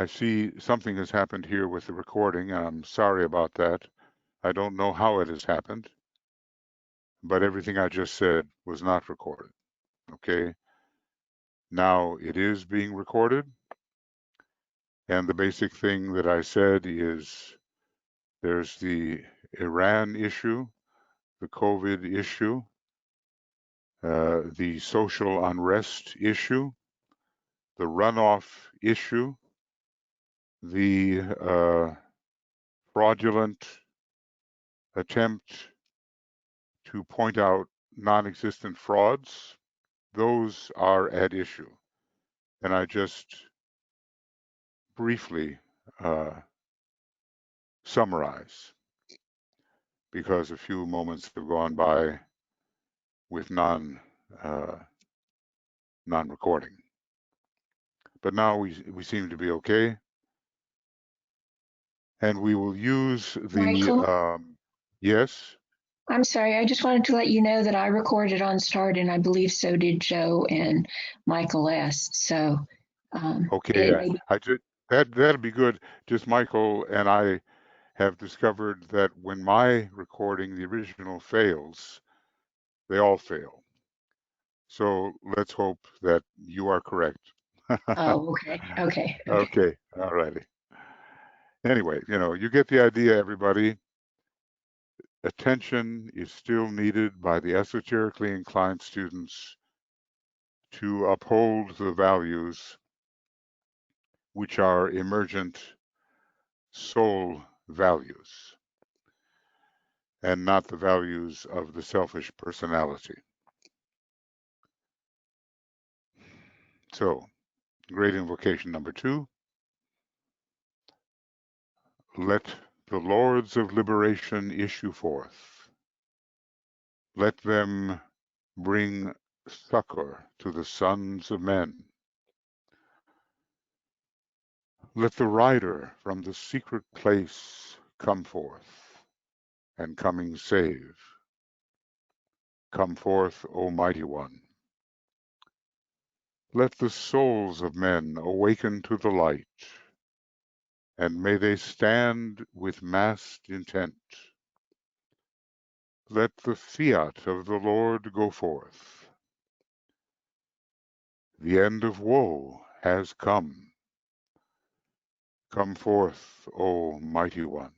I see something has happened here with the recording, and I'm sorry about that. I don't know how it has happened, but everything I just said was not recorded. Okay, now it is being recorded, and the basic thing that I said is there's the Iran issue, the COVID issue, the social unrest issue, the runoff issue, the fraudulent attempt to point out non-existent frauds. Those are at issue. And I just briefly summarize because a few moments have gone by with non-recording. But now we seem to be okay. And we will use Michael, the, yes, I'm sorry. I just wanted to let you know that I recorded on Start, and I believe so did Joe and Michael S. So okay, it may be. that'll be good. Just Michael and I have discovered that when my recording, the original, fails, they all fail. So let's hope that you are correct. Oh, okay. Okay. Okay. Okay, all righty. Anyway, you get the idea, everybody. Attention is still needed by the esoterically inclined students to uphold the values which are emergent soul values and not the values of the selfish personality. So, Great Invocation number 2. Let the Lords of Liberation issue forth. Let them bring succor to the sons of men. Let the rider from the secret place come forth, and coming save. Come forth, O Mighty One. Let the souls of men awaken to the light, and may they stand with massed intent. Let the fiat of the Lord go forth. The end of woe has come. Come forth, O Mighty One.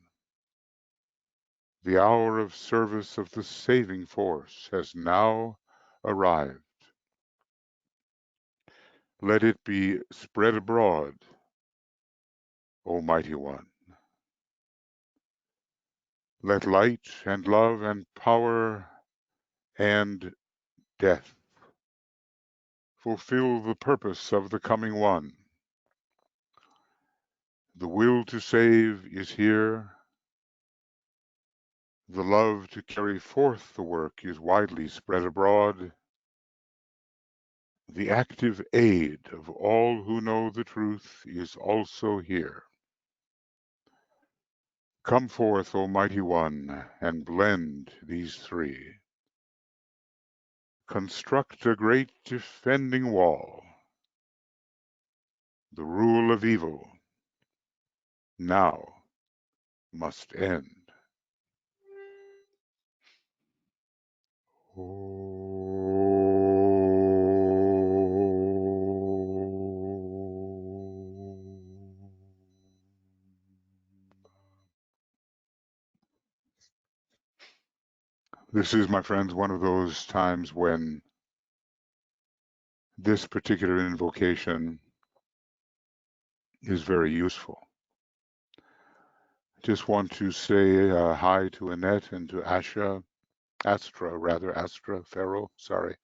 The hour of service of the saving force has now arrived. Let it be spread abroad, O Mighty One. Let light and love and power and death fulfill the purpose of the coming one. The will to save is here. The love to carry forth the work is widely spread abroad. The active aid of all who know the truth is also here. Come forth, O Mighty One, and blend these three. Construct a great defending wall. The rule of evil now must end. This is, my friends, one of those times when this particular invocation is very useful. Just want to say hi to Annette and to Astra, Farrell, sorry,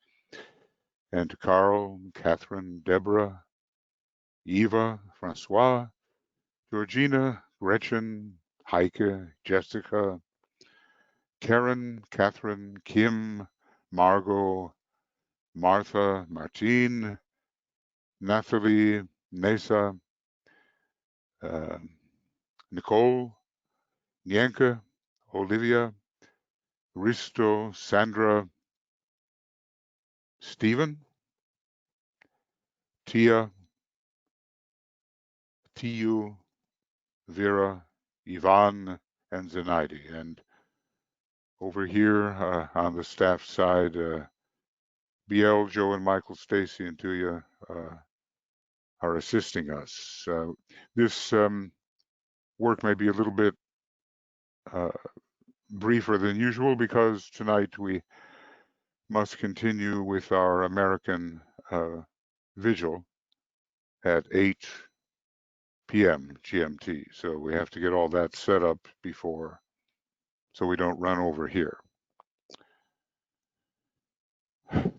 and to Carl, Catherine, Deborah, Eva, Francois, Georgina, Gretchen, Heike, Jessica, Karen, Catherine, Kim, Margot, Martha, Martine, Nathalie, Nessa, uh, Nicole, Nyanka, Olivia, Risto, Sandra, Stephen, Tia, Tiu, Vera, Ivan, and Zenaidi. And over here on the staff side, BL, Joe, and Michael, Stacy, and Tuya are assisting us. This work may be a little bit briefer than usual because tonight we must continue with our American vigil at 8 p.m. GMT. So we have to get all that set up before, so we don't run over here.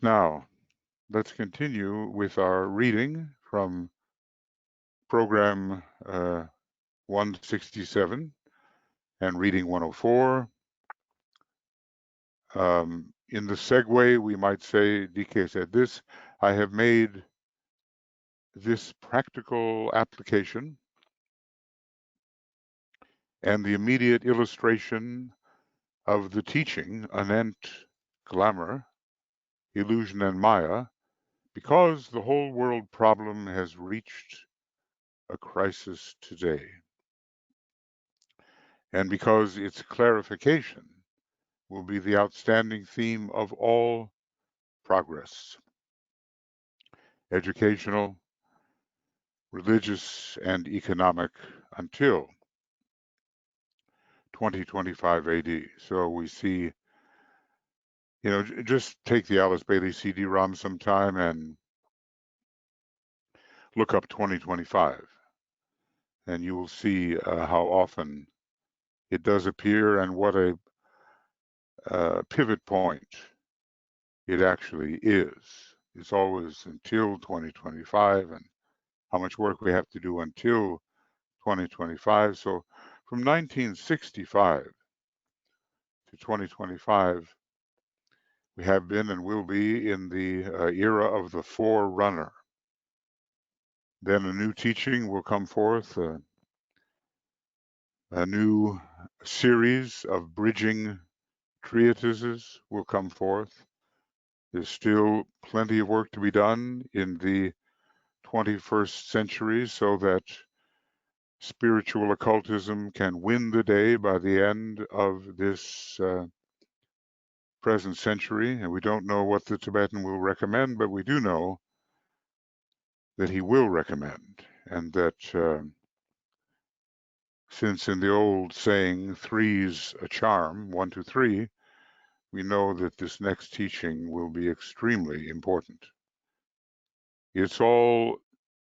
Now, let's continue with our reading from program 167 and reading 104. In the segue, we might say, DK said this, I have made this practical application and the immediate illustration of the teaching anent glamour, illusion, and Maya, because the whole world problem has reached a crisis today, and because its clarification will be the outstanding theme of all progress, educational, religious, and economic, until 2025 AD. So we see, just take the Alice Bailey CD-ROM sometime and look up 2025, and you will see how often it does appear and what a pivot point it actually is. It's always until 2025 and how much work we have to do until 2025. So from 1965 to 2025, we have been and will be in the era of the forerunner. Then a new teaching will come forth, a new series of bridging treatises will come forth. There's still plenty of work to be done in the 21st century so that spiritual occultism can win the day by the end of this present century. And we don't know what the Tibetan will recommend, but we do know that he will recommend, and that since in the old saying, three's a charm, 1, 2, 3, we know that this next teaching will be extremely important. It's all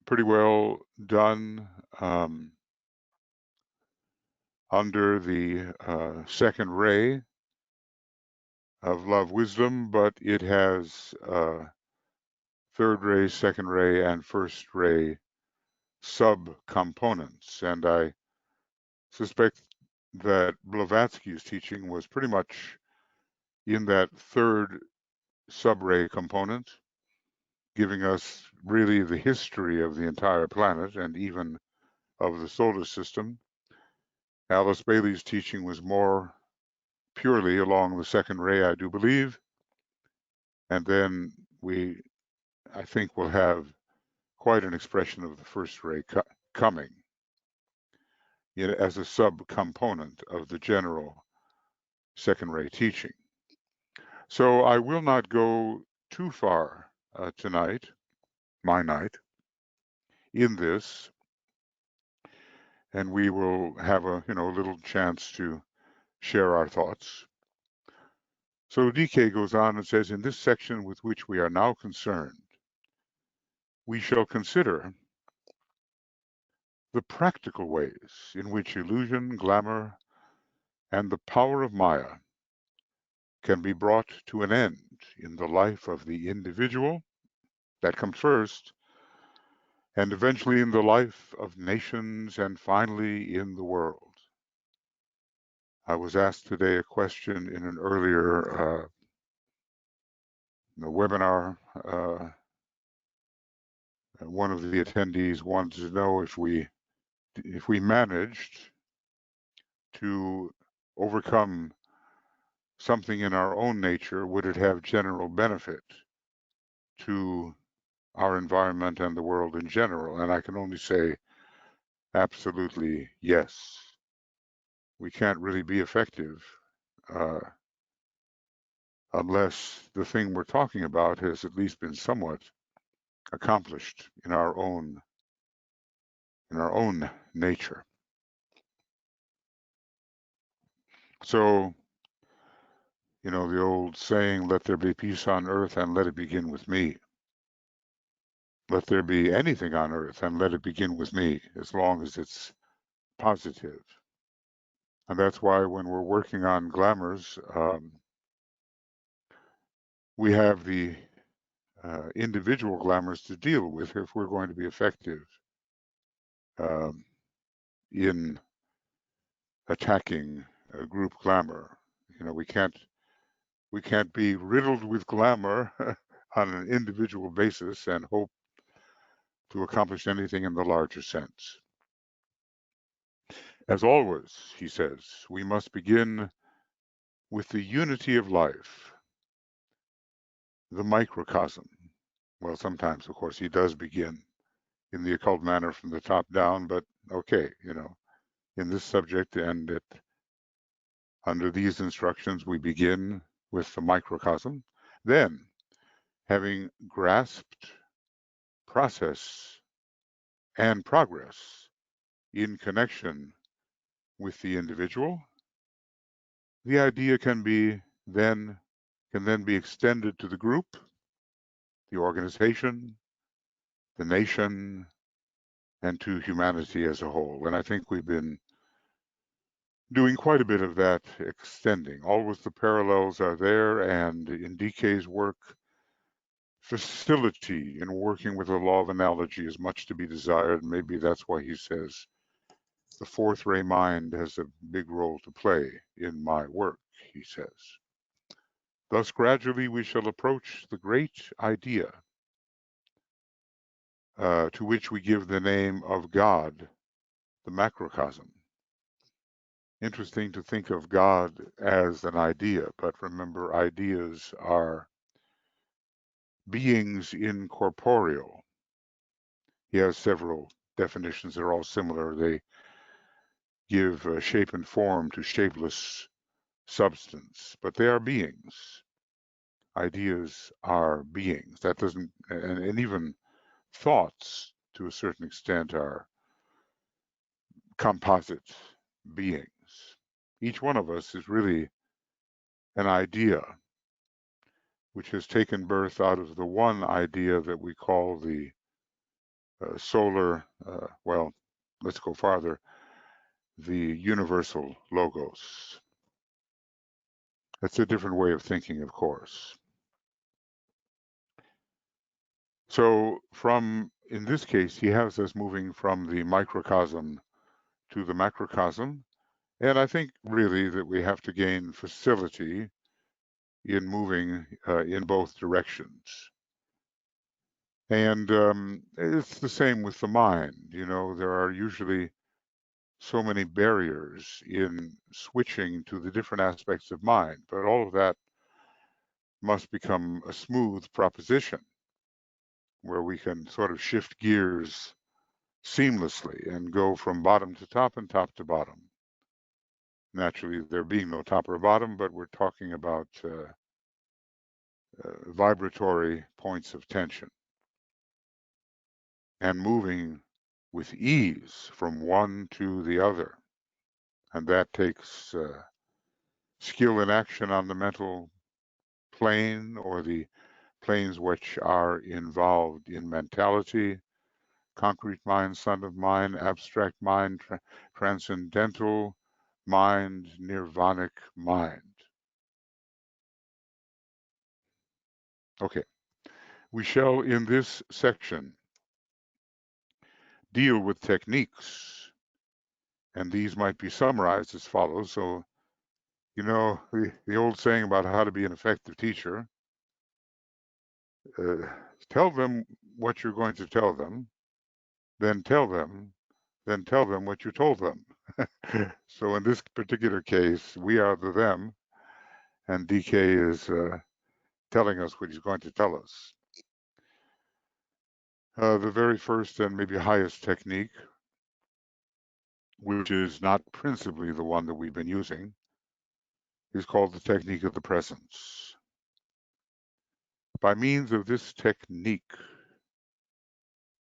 pretty well done under the second ray of love wisdom, but it has third ray, second ray, and first ray sub-components. And I suspect that Blavatsky's teaching was pretty much in that third sub-ray component, giving us really the history of the entire planet and even of the solar system. Alice Bailey's teaching was more purely along the second ray, I do believe. And then I think we'll have quite an expression of the first ray coming as a sub-component of the general second ray teaching. So I will not go too far tonight, my night, in this, and we will have a little chance to share our thoughts. So DK goes on and says, in this section with which we are now concerned, we shall consider the practical ways in which illusion, glamour, and the power of Maya can be brought to an end in the life of the individual, that comes first, and eventually in the life of nations, and finally in the world. I was asked today a question in an earlier webinar. One of the attendees wanted to know if we managed to overcome something in our own nature, would it have general benefit to our environment and the world in general? And I can only say Absolutely, yes. We can't really be effective uh, unless the thing we're talking about has at least been somewhat accomplished in our own nature. So, you know, the old saying, let there be peace on earth and let it begin with me. Let there be anything on earth and let it begin with me, as long as it's positive. And that's why when we're working on glamours, we have the individual glamours to deal with if we're going to be effective um, in attacking group glamour. You know, we can't be riddled with glamour on an individual basis and hope to accomplish anything in the larger sense. As always, he says, we must begin with the unity of life, the microcosm. Well, sometimes, of course, he does begin in the occult manner from the top down, but okay, you know, in this subject and under these instructions, we begin with the microcosm. Then, having grasped process and progress in connection with the individual, the idea can then be extended to the group, the organization, the nation, and to humanity as a whole. And I think we've been doing quite a bit of that extending. Always the parallels are there, and in DK's work, facility in working with the law of analogy is much to be desired. Maybe that's why he says the fourth ray mind has a big role to play in my work, he says. Thus, gradually, we shall approach the great idea to which we give the name of God, the macrocosm. Interesting to think of God as an idea, but remember, ideas are beings incorporeal. He has several definitions. They're all similar. They give shape and form to shapeless substance, but they are beings. Ideas are beings. That doesn't, and even thoughts to a certain extent are composite beings. Each one of us is really an idea which has taken birth out of the one idea that we call the solar, well, let's go farther, the universal logos. That's a different way of thinking, of course. So in this case, he has us moving from the microcosm to the macrocosm. And I think really that we have to gain facility in moving in both directions. And it's the same with the mind. You know, there are usually so many barriers in switching to the different aspects of mind, but all of that must become a smooth proposition where we can sort of shift gears seamlessly and go from bottom to top and top to bottom. Naturally, there being no top or bottom, but we're talking about vibratory points of tension and moving with ease from one to the other. And that takes skill and action on the mental plane or the planes which are involved in mentality, concrete mind, son of mind, abstract mind, transcendental mind, nirvanic mind. Okay, we shall in this section deal with techniques, and these might be summarized as follows. So, you know, the old saying about how to be an effective teacher, uh, tell them what you're going to tell them, then tell them, then tell them what you told them. So in this particular case, we are the them, and DK is telling us what he's going to tell us. The very first and maybe highest technique which is not principally the one that we've been using, is called the technique of the presence. By means of this technique,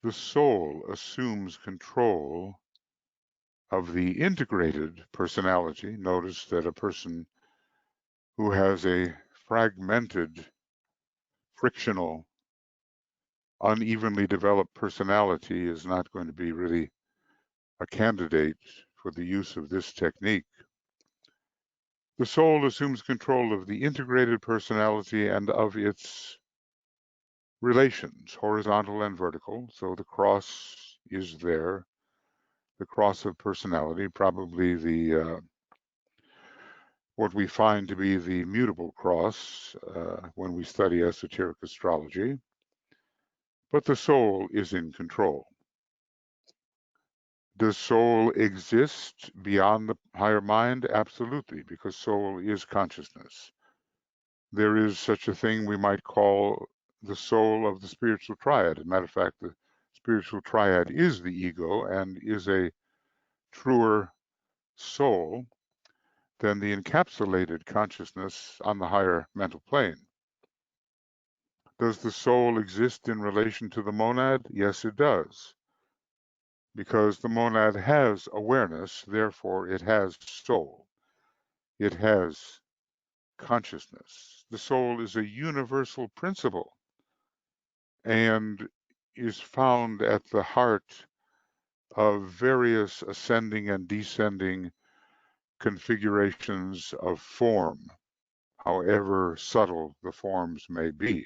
the soul assumes control of the integrated personality. Notice that a person who has a fragmented, frictional, unevenly developed personality is not going to be really a candidate for the use of this technique. The soul assumes control of the integrated personality and of its relations, horizontal and vertical. So the cross is there, the cross of personality, probably the what we find to be the mutable cross when we study esoteric astrology. But the soul is in control. Does soul exist beyond the higher mind? Absolutely, because soul is consciousness. There is such a thing we might call the soul of the spiritual triad. As a matter of fact, the spiritual triad is the ego and is a truer soul than the encapsulated consciousness on the higher mental plane. Does the soul exist in relation to the monad? Yes, it does. Because the monad has awareness, therefore it has soul. It has consciousness. The soul is a universal principle and is found at the heart of various ascending and descending configurations of form, however subtle the forms may be.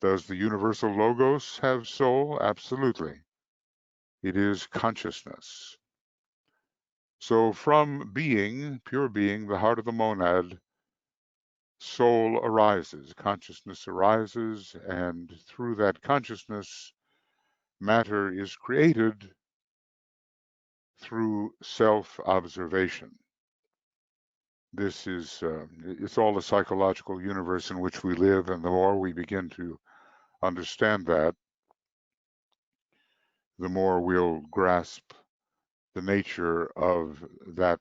Does the universal logos have soul? Absolutely. It is consciousness. So from being, pure being, the heart of the monad, soul arises, consciousness arises, and through that consciousness, matter is created through self-observation. This is, it's all a psychological universe in which we live, and the more we begin to understand that, the more we'll grasp the nature of that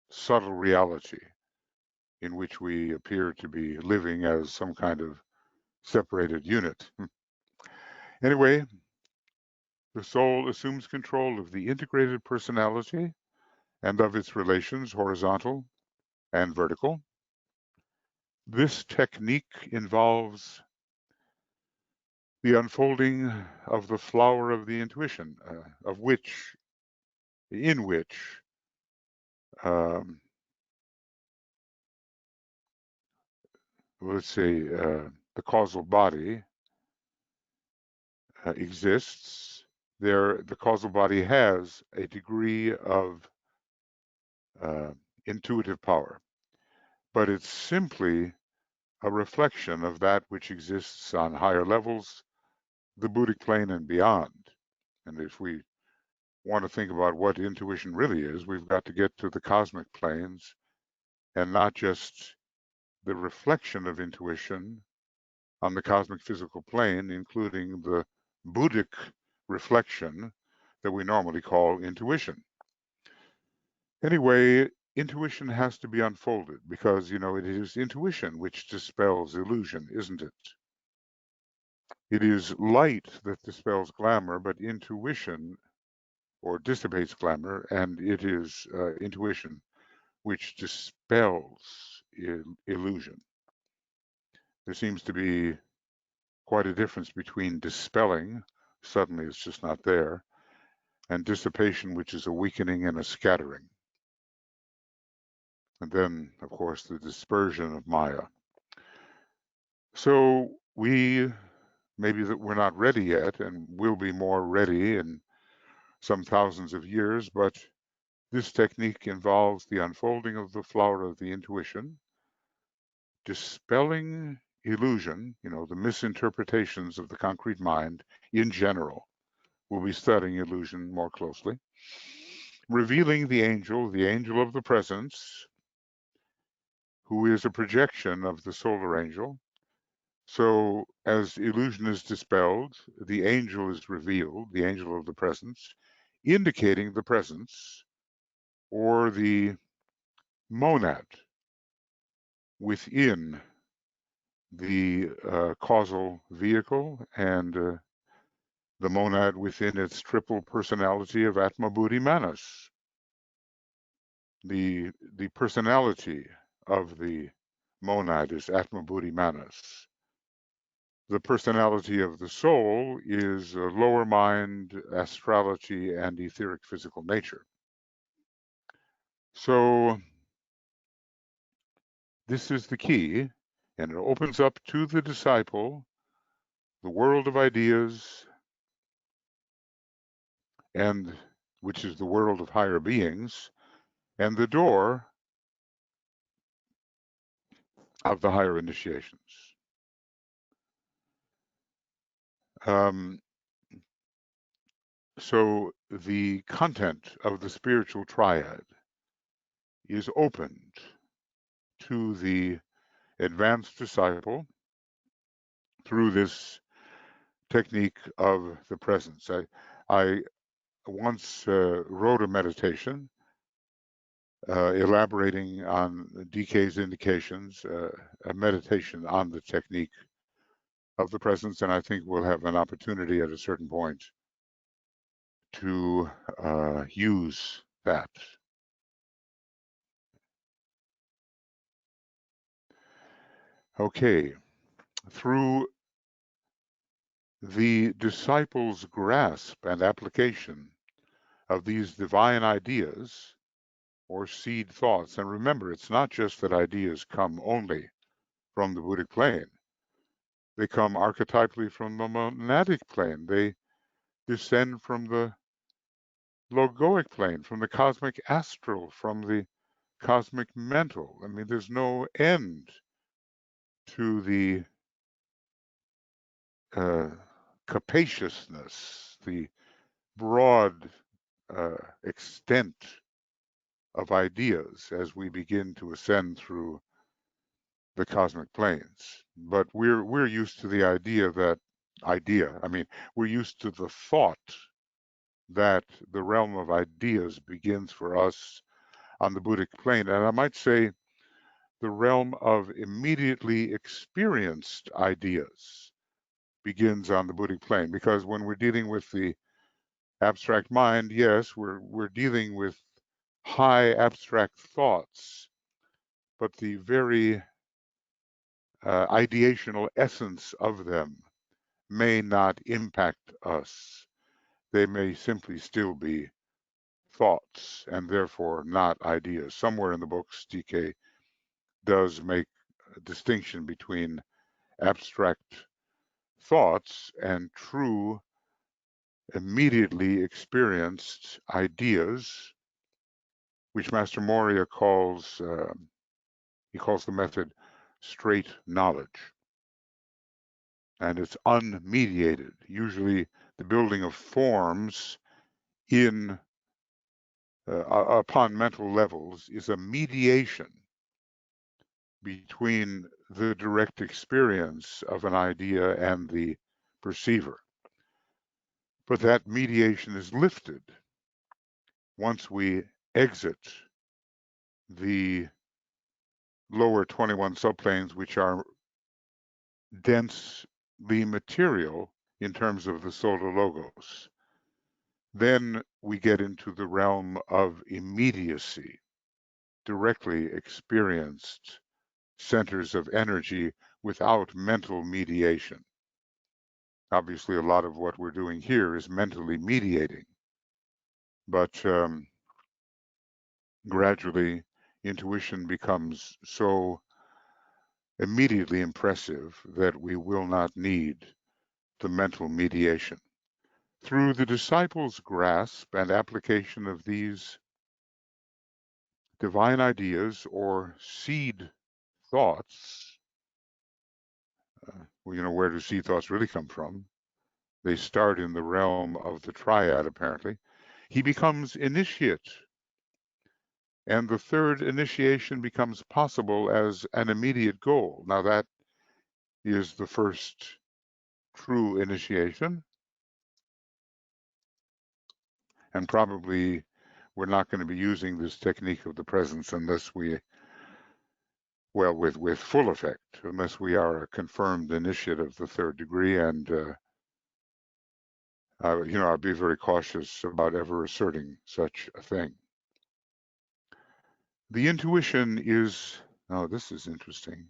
subtle reality in which we appear to be living as some kind of separated unit. Anyway, the soul assumes control of the integrated personality and of its relations, horizontal and vertical. This technique involves the unfolding of the flower of the intuition, in which um, let's say the causal body exists. The causal body has a degree of uh, intuitive power, but it's simply a reflection of that which exists on higher levels, the Buddhic plane and beyond. And if we want to think about what intuition really is, we've got to get to the cosmic planes and not just the reflection of intuition on the cosmic physical plane, including the Buddhic reflection that we normally call intuition. Anyway, intuition has to be unfolded because, you know, it is intuition which dispels illusion, isn't it? It is light that dispels glamour, but intuition or dissipates glamour, and it is intuition which dispels illusion. There seems to be quite a difference between dispelling, suddenly it's just not there, and dissipation, which is a weakening and a scattering. And then, of course, the dispersion of Maya. So maybe that we're not ready yet, and we'll be more ready in some thousands of years, but this technique involves the unfolding of the flower of the intuition, dispelling illusion, you know, the misinterpretations of the concrete mind in general. We'll be studying illusion more closely. Revealing the angel of the presence, who is a projection of the solar angel. So as illusion is dispelled, the angel is revealed, the angel of the presence, indicating the presence or the monad within the causal vehicle, and the monad within its triple personality of Atma Buddhi Manas. The personality of the monad is Atma Buddhi Manas. The personality of the soul is lower mind, astrality, and etheric physical nature. So this is the key, and it opens up to the disciple the world of ideas, and which is the world of higher beings, and the door of the higher initiations. So the content of the spiritual triad is opened to the advanced disciple through this technique of the presence. I once wrote a meditation elaborating on DK's indications, a meditation on the technique of the presence, and I think we'll have an opportunity at a certain point to use that. Okay, through the disciples' grasp and application of these divine ideas or seed thoughts, and remember, it's not just that ideas come only from the Buddhic plane. They come archetypally from the monadic plane. They descend from the logoic plane, from the cosmic astral, from the cosmic mental. I mean, there's no end to the capaciousness, the broad extent of ideas as we begin to ascend through the cosmic planes. But we're used to the idea that we're used to the thought that the realm of ideas begins for us on the Buddhic plane. And I might say the realm of immediately experienced ideas begins on the Buddhic plane, because when we're dealing with the abstract mind, yes, we're dealing with high abstract thoughts, but the very ideational essence of them may not impact us. They may simply still be thoughts and therefore not ideas. Somewhere in the books, DK does make a distinction between abstract thoughts and true, immediately experienced ideas, which Master Moria calls, he calls the method straight knowledge. And it's unmediated. Usually the building of forms in upon mental levels is a mediation between the direct experience of an idea and the perceiver. But that mediation is lifted once we exit the lower 21 subplanes, which are densely material in terms of the solar logos. Then we get into the realm of immediacy, directly experienced centers of energy without mental mediation. Obviously, a lot of what we're doing here is mentally mediating, but gradually intuition becomes so immediately impressive that we will not need the mental mediation. Through the disciples' grasp and application of these divine ideas or seed thoughts, where do seed thoughts really come from? They start in the realm of the triad, apparently. He becomes initiate, and the third initiation becomes possible as an immediate goal. Now that is the first true initiation, and probably we're not going to be using this technique of the presence unless we, well, with full effect, unless we are a confirmed initiate of the third degree. And, I'll be very cautious about ever asserting such a thing. The intuition is, oh, this is interesting.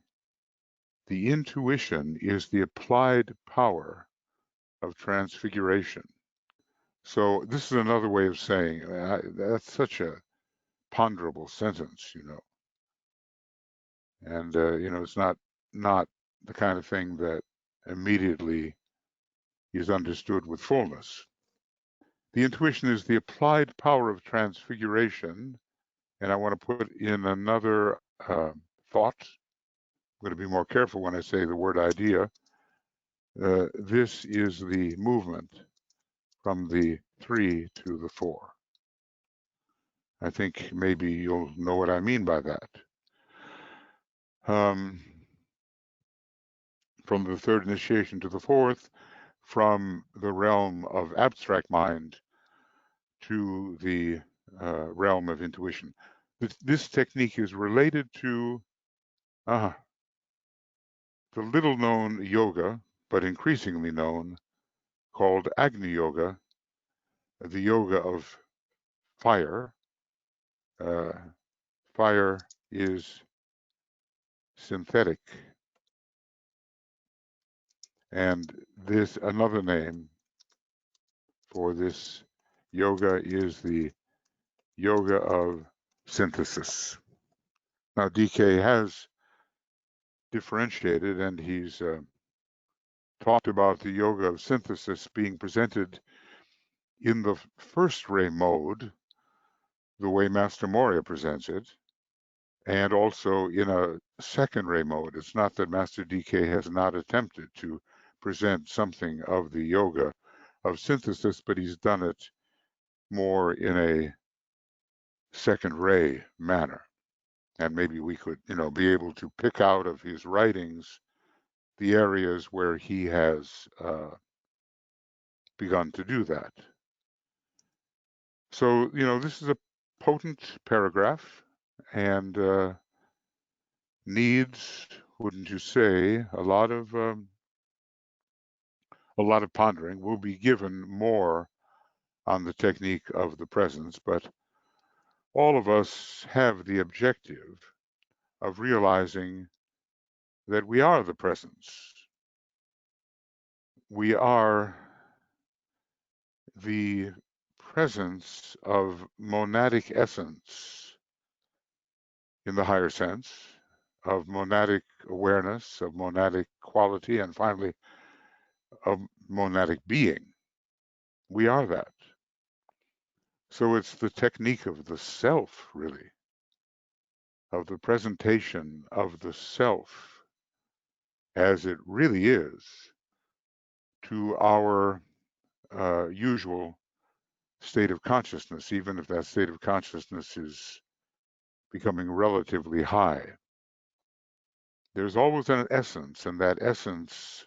The intuition is the applied power of transfiguration. So this is another way of saying that's such a ponderable sentence, and it's not the kind of thing that immediately is understood with fullness. The intuition is the applied power of transfiguration, and I want to put in another thought. I'm going to be more careful when I say the word idea. This is the movement from the 3 to the 4. I think maybe you'll know what I mean by that. From the third initiation to the fourth, from the realm of abstract mind to the realm of intuition. This technique is related to the little known yoga, but increasingly known, called Agni Yoga, the yoga of fire. Fire is synthetic. And this, another name for this yoga is the yoga of synthesis. Now, DK has differentiated, and he's talked about the yoga of synthesis being presented in the first ray mode, the way Master Moria presents it, and also in a second ray mode. It's not that Master DK has not attempted to present something of the yoga of synthesis, but he's done it more in a second ray manner. And maybe we could, be able to pick out of his writings the areas where he has begun to do that. So, this is a potent paragraph and needs, wouldn't you say, a lot of pondering. We'll be given more on the technique of the presence, but all of us have the objective of realizing that we are the presence. We are the presence of monadic essence in the higher sense, of monadic awareness, of monadic quality, and finally, of monadic being. We are that. So it's the technique of the self, really, of the presentation of the self as it really is to our usual state of consciousness, even if that state of consciousness is becoming relatively high. There's always an essence, and that essence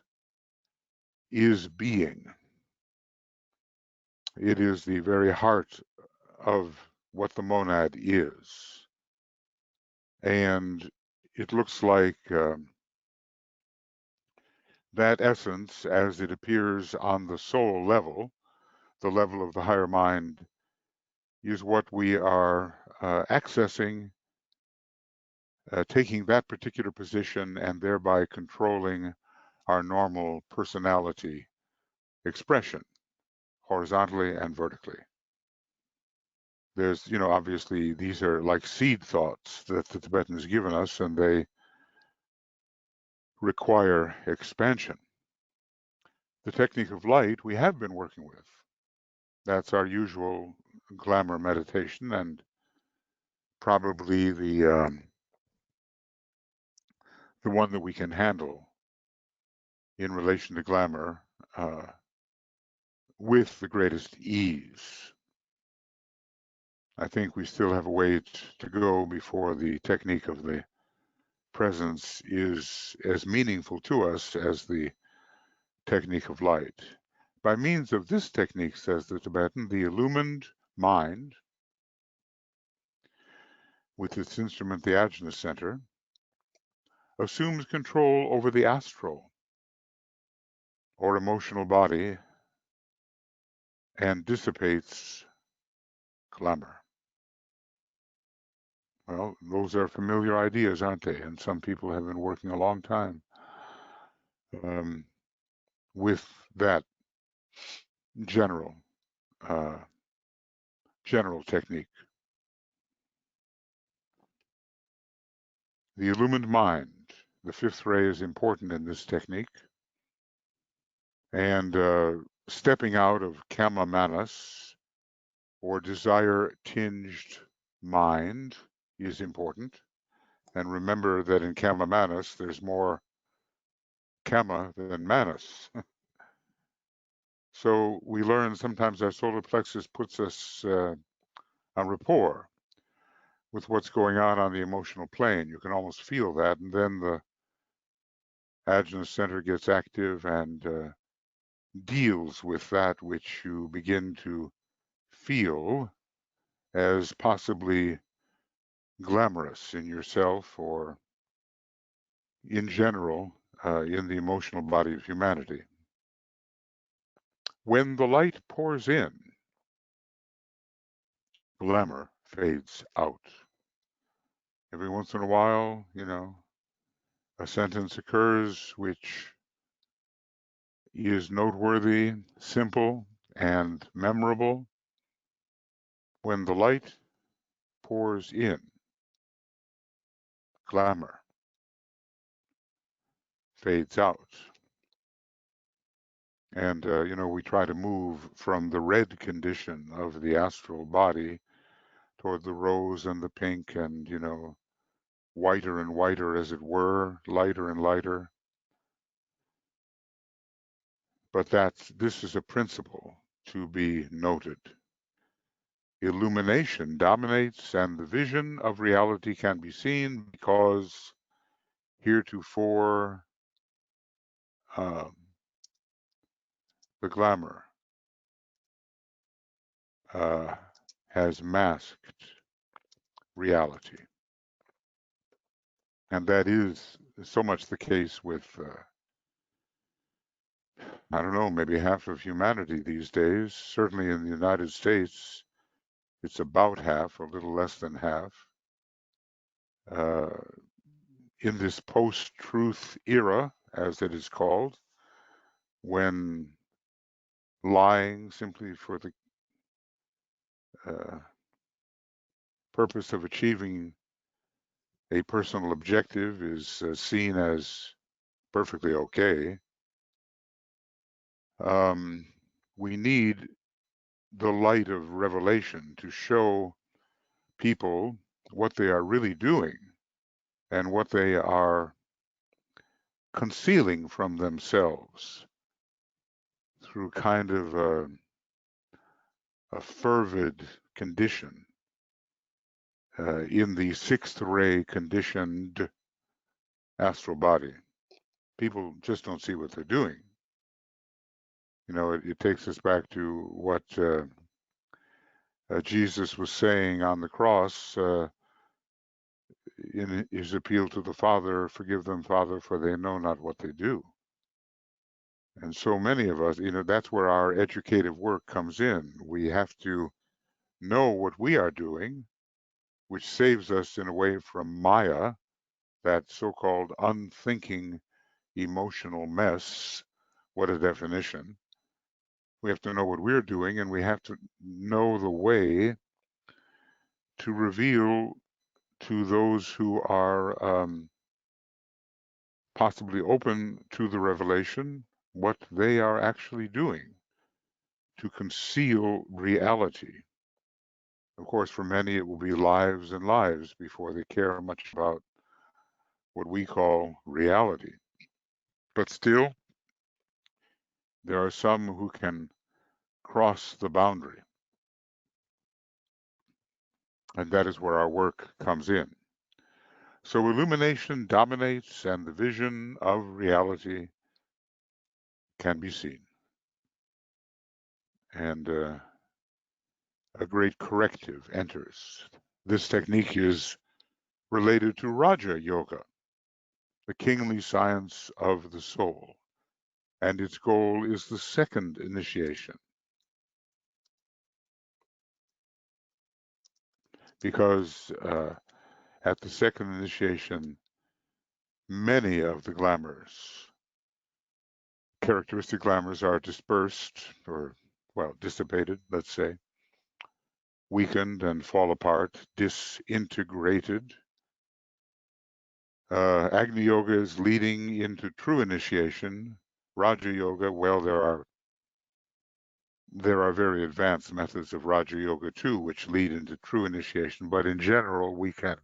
is being. It is the very heart of what the monad is. And it looks like that essence, as it appears on the soul level, the level of the higher mind, is what we are accessing, taking that particular position and thereby controlling our normal personality expression, horizontally and vertically. There's, obviously these are like seed thoughts that the Tibetan's given us, and they require expansion. The technique of light we have been working with. That's our usual glamour meditation, and probably the one that we can handle in relation to glamour with the greatest ease. I think we still have a way to go before the technique of the presence is as meaningful to us as the technique of light. By means of this technique, says the Tibetan, the illumined mind with its instrument, the Ajna Center, assumes control over the astral or emotional body and dissipates glamour. Well, those are familiar ideas, aren't they? And some people have been working a long time um, with that general uh, general technique. The illumined mind, the fifth ray, is important in this technique. And stepping out of kama manas, or desire-tinged mind, is important. And remember that in kama manas, there's more kama than manas. So we learn sometimes our solar plexus puts us en rapport with what's going on the emotional plane. You can almost feel that. And then the Ajna Center gets active and deals with that which you begin to feel as possibly glamorous in yourself or in general in the emotional body of humanity. When the light pours in, glamour fades out. Every once in a while, a sentence occurs which is noteworthy, simple, and memorable. When the light pours in, glamour fades out. And, we try to move from the red condition of the astral body toward the rose and the pink and, whiter and whiter, as it were, lighter and lighter. But this is a principle to be noted. Illumination dominates and the vision of reality can be seen because heretofore um, the glamour has masked reality. And that is so much the case with, I don't know, maybe half of humanity these days. Certainly in the United States, it's about half, a little less than half. In this post-truth era, as it is called, when lying simply for the purpose of achieving a personal objective is seen as perfectly okay, we need the light of revelation to show people what they are really doing and what they are concealing from themselves through kind of a fervid condition in the sixth ray conditioned astral body. People just don't see what they're doing. It takes us back to what Jesus was saying on the cross in his appeal to the Father, forgive them, Father, for they know not what they do. And so many of us, that's where our educative work comes in. We have to know what we are doing, which saves us in a way from Maya, that so-called unthinking emotional mess. What a definition. We have to know what we're doing, and we have to know the way to reveal to those who are possibly open to the revelation what they are actually doing to conceal reality. Of course, for many, it will be lives and lives before they care much about what we call reality. But still, there are some who can cross the boundary. And that is where our work comes in. So illumination dominates and the vision of reality can be seen. And a great corrective enters. This technique is related to Raja Yoga, the kingly science of the soul, and its goal is the second initiation. Because at the second initiation, many of the glamours, characteristic glamours, are dispersed or, well, dissipated, let's say, weakened and fall apart, disintegrated. Agni Yoga is leading into true initiation. Raja Yoga, well, there are very advanced methods of Raja Yoga too, which lead into true initiation. But in general, we can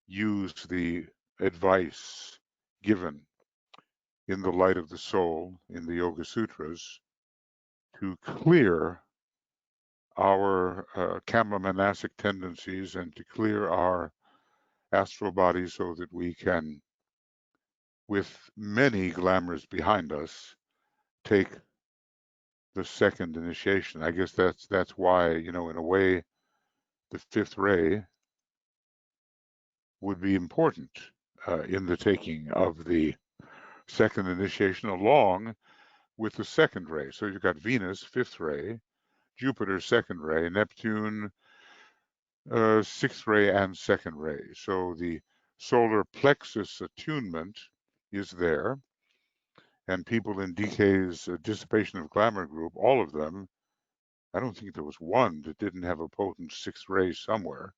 use the advice given in the light of the soul in the Yoga Sutras to clear our Kama monastic tendencies and to clear our astral body so that we can, with many glamours behind us, take the second initiation. I guess that's why, in a way, the fifth ray would be important in the taking of the second initiation along with the second ray. So you've got Venus, fifth ray, Jupiter, second ray, Neptune, sixth ray and second ray. So the solar plexus attunement is there. And people in DK's Dissipation of Glamour group, all of them, I don't think there was one that didn't have a potent sixth ray somewhere.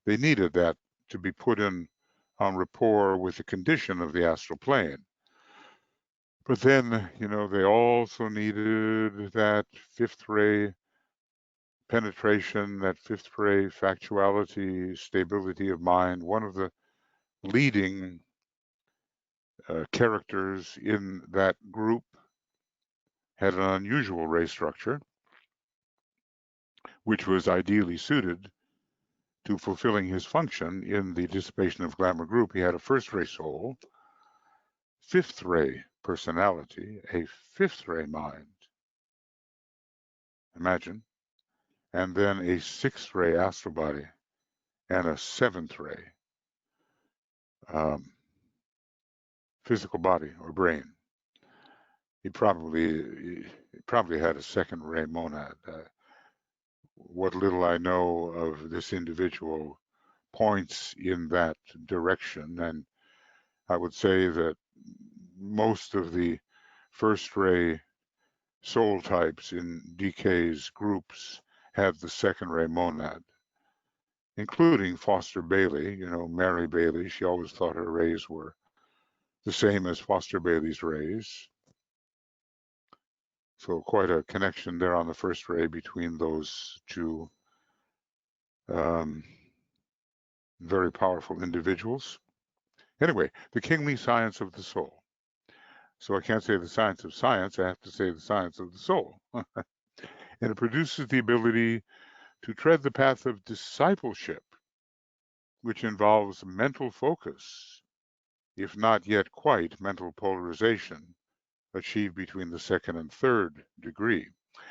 They needed that to be put in on rapport with the condition of the astral plane. But then, they also needed that fifth ray penetration, that fifth ray factuality, stability of mind. One of the leading characters in that group had an unusual ray structure, which was ideally suited to fulfilling his function in the Dissipation of Glamour group. He had a first ray soul, fifth ray personality, a fifth ray mind. Imagine. And then a sixth ray astral body and a seventh ray physical body or brain. He probably had a second ray monad. What little I know of this individual points in that direction, and I would say that most of the first ray soul types in DK's groups had the second ray monad, including Foster Bailey. Mary Bailey, she always thought her rays were the same as Foster Bailey's rays. So quite a connection there on the first ray between those two very powerful individuals. Anyway, the kingly science of the soul. So I can't say the science of science, I have to say the science of the soul. And it produces the ability to tread the path of discipleship, which involves mental focus, if not yet quite mental polarization, achieved between the second and third degree,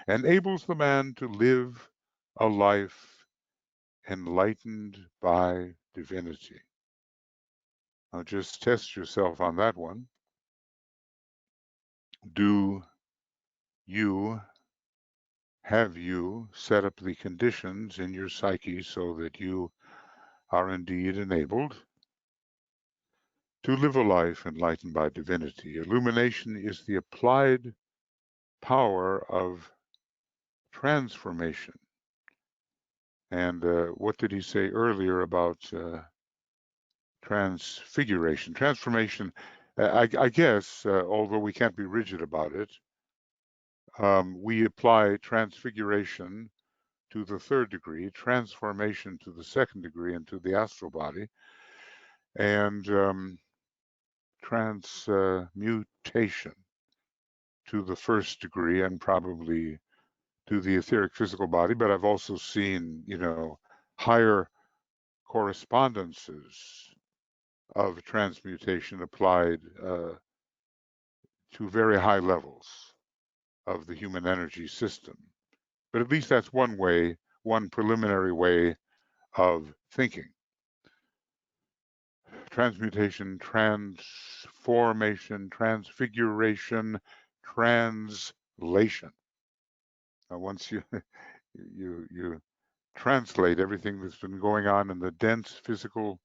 enables the man to live a life enlightened by divinity. Now just test yourself on that one. Have you set up the conditions in your psyche so that you are indeed enabled to live a life enlightened by divinity? Illumination is the applied power of transformation. And what did he say earlier about transfiguration? Transformation, I guess, although we can't be rigid about it, we apply transfiguration to the third degree, transformation to the second degree and to the astral body, and transmutation to the first degree and probably to the etheric physical body. But I've also seen, higher correspondences of transmutation applied to very high levels of the human energy system. But at least that's one way, one preliminary way of thinking. transmutation, transformation, transfiguration, translation. Now, once you you translate everything that's been going on in the dense physical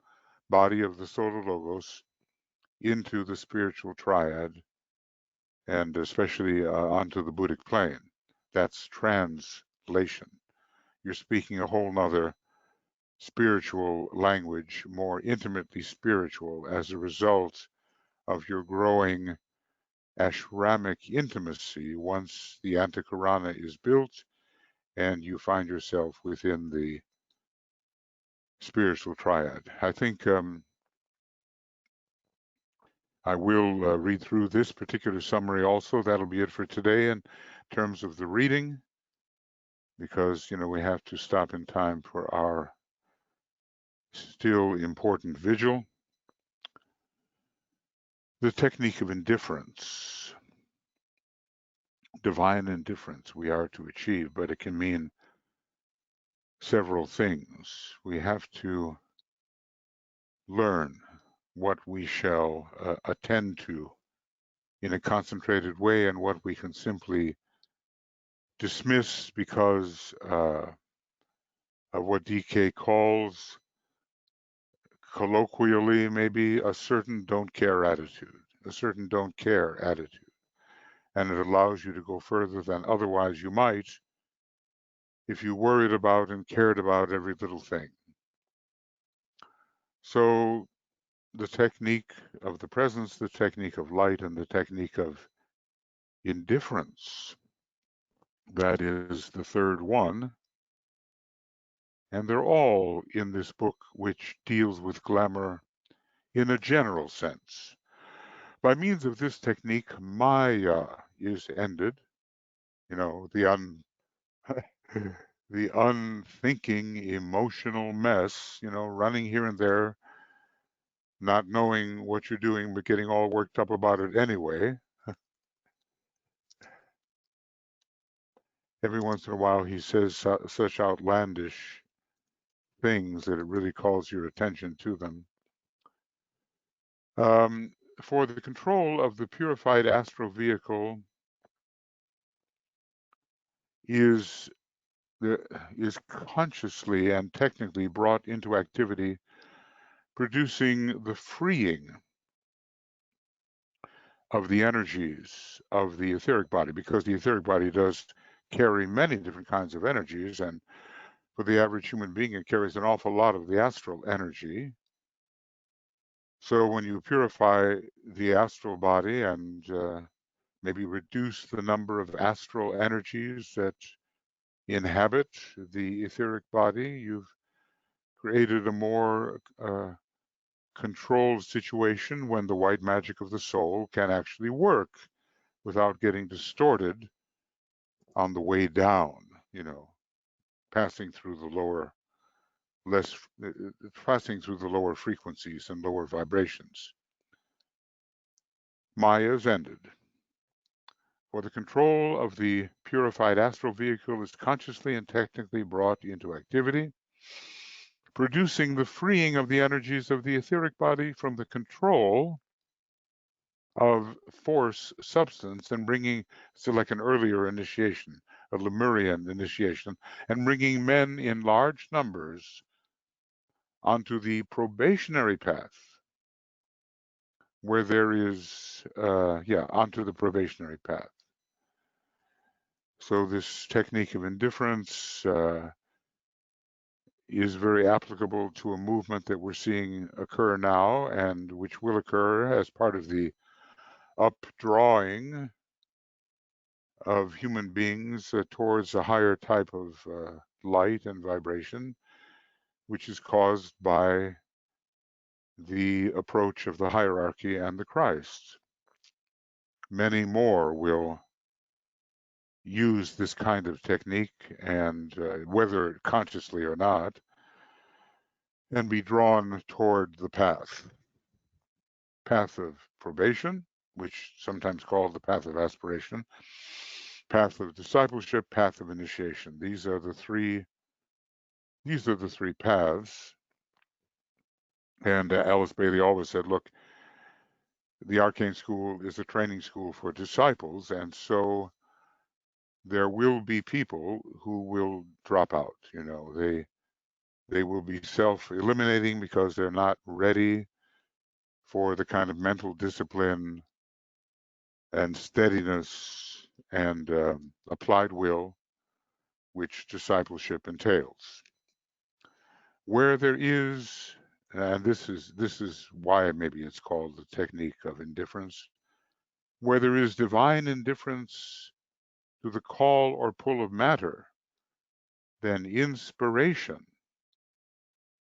body of the solar logos into the spiritual triad, and especially onto the Buddhic plane, that's translation. You're speaking a whole nother spiritual language, more intimately spiritual, as a result of your growing ashramic intimacy once the Antakarana is built and you find yourself within the spiritual triad. I think I will read through this particular summary also. That'll be it for today in terms of the reading, because, we have to stop in time for our still important vigil. The technique of indifference, divine indifference we are to achieve, but it can mean several things. We have to learn what we shall attend to in a concentrated way and what we can simply dismiss because of what DK calls colloquially maybe a certain don't care attitude, and it allows you to go further than otherwise you might if you worried about and cared about every little thing. So the technique of the presence, the technique of light, and the technique of indifference, that is the third one. And they're all in this book, which deals with glamour in a general sense. By means of this technique, Maya is ended. The the unthinking emotional mess, running here and there, not knowing what you're doing, but getting all worked up about it anyway. Every once in a while, he says such outlandish things that it really calls your attention to them. For the control of the purified astral vehicle is consciously and technically brought into activity, producing the freeing of the energies of the etheric body, because the etheric body does carry many different kinds of energies, and for the average human being, it carries an awful lot of the astral energy. So when you purify the astral body and maybe reduce the number of astral energies that inhabit the etheric body, you've created a more controlled situation when the white magic of the soul can actually work without getting distorted on the way down, passing through the lower frequencies and lower vibrations. Maya is ended. For the control of the purified astral vehicle is consciously and technically brought into activity, producing the freeing of the energies of the etheric body from the control of force substance, and bringing, so like an earlier initiation, a Lemurian initiation, and bringing men in large numbers onto the probationary path, where there is, onto the probationary path. So this technique of indifference is very applicable to a movement that we're seeing occur now, and which will occur as part of the updrawing of human beings towards a higher type of light and vibration, which is caused by the approach of the hierarchy and the Christ. Many more will use this kind of technique, and whether consciously or not, and be drawn toward the path of probation, which sometimes called the path of aspiration, path of discipleship, path of initiation. These are the three paths And Alice Bailey always said, look, the Arcane School is a training school for disciples, and so there will be people who will drop out. They will be self-eliminating because they're not ready for the kind of mental discipline and steadiness and applied will which discipleship entails. Where there is, and this is why maybe it's called the technique of indifference, where there is divine indifference to the call or pull of matter, then inspiration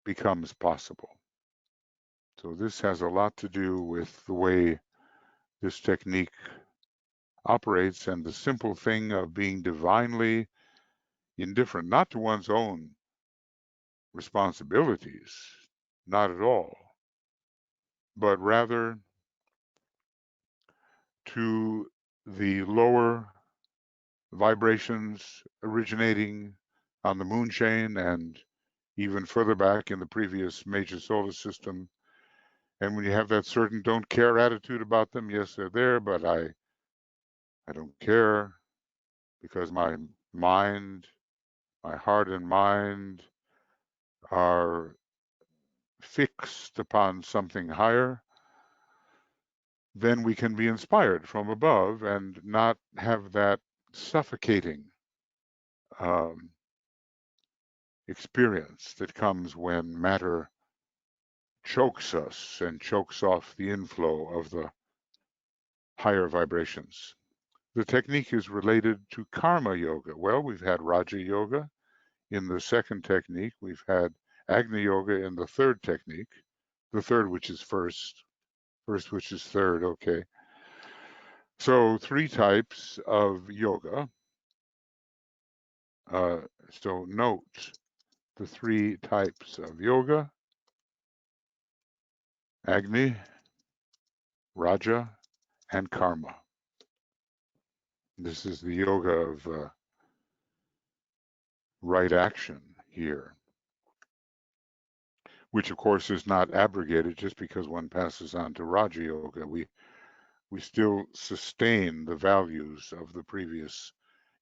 becomes possible. So this has a lot to do with the way this technique operates and the simple thing of being divinely indifferent, not to one's own responsibilities, not at all, but rather to the lower vibrations originating on the moon chain and even further back in the previous major solar system. And when you have that certain don't care attitude about them, yes, they're there, but I don't care because my mind, my heart and mind are fixed upon something higher, then we can be inspired from above and not have that suffocating um, experience that comes when matter chokes us and chokes off the inflow of the higher vibrations. The technique is related to karma yoga. Well, we've had Raja yoga in the second technique. We've had Agni yoga in the third technique. The third, which is first which is third. Okay. So 3 types of yoga. So note the 3 types of yoga: Agni, Raja, and Karma. This is the yoga of right action here, which of course is not abrogated just because one passes on to Raja yoga. We still sustain the values of the previous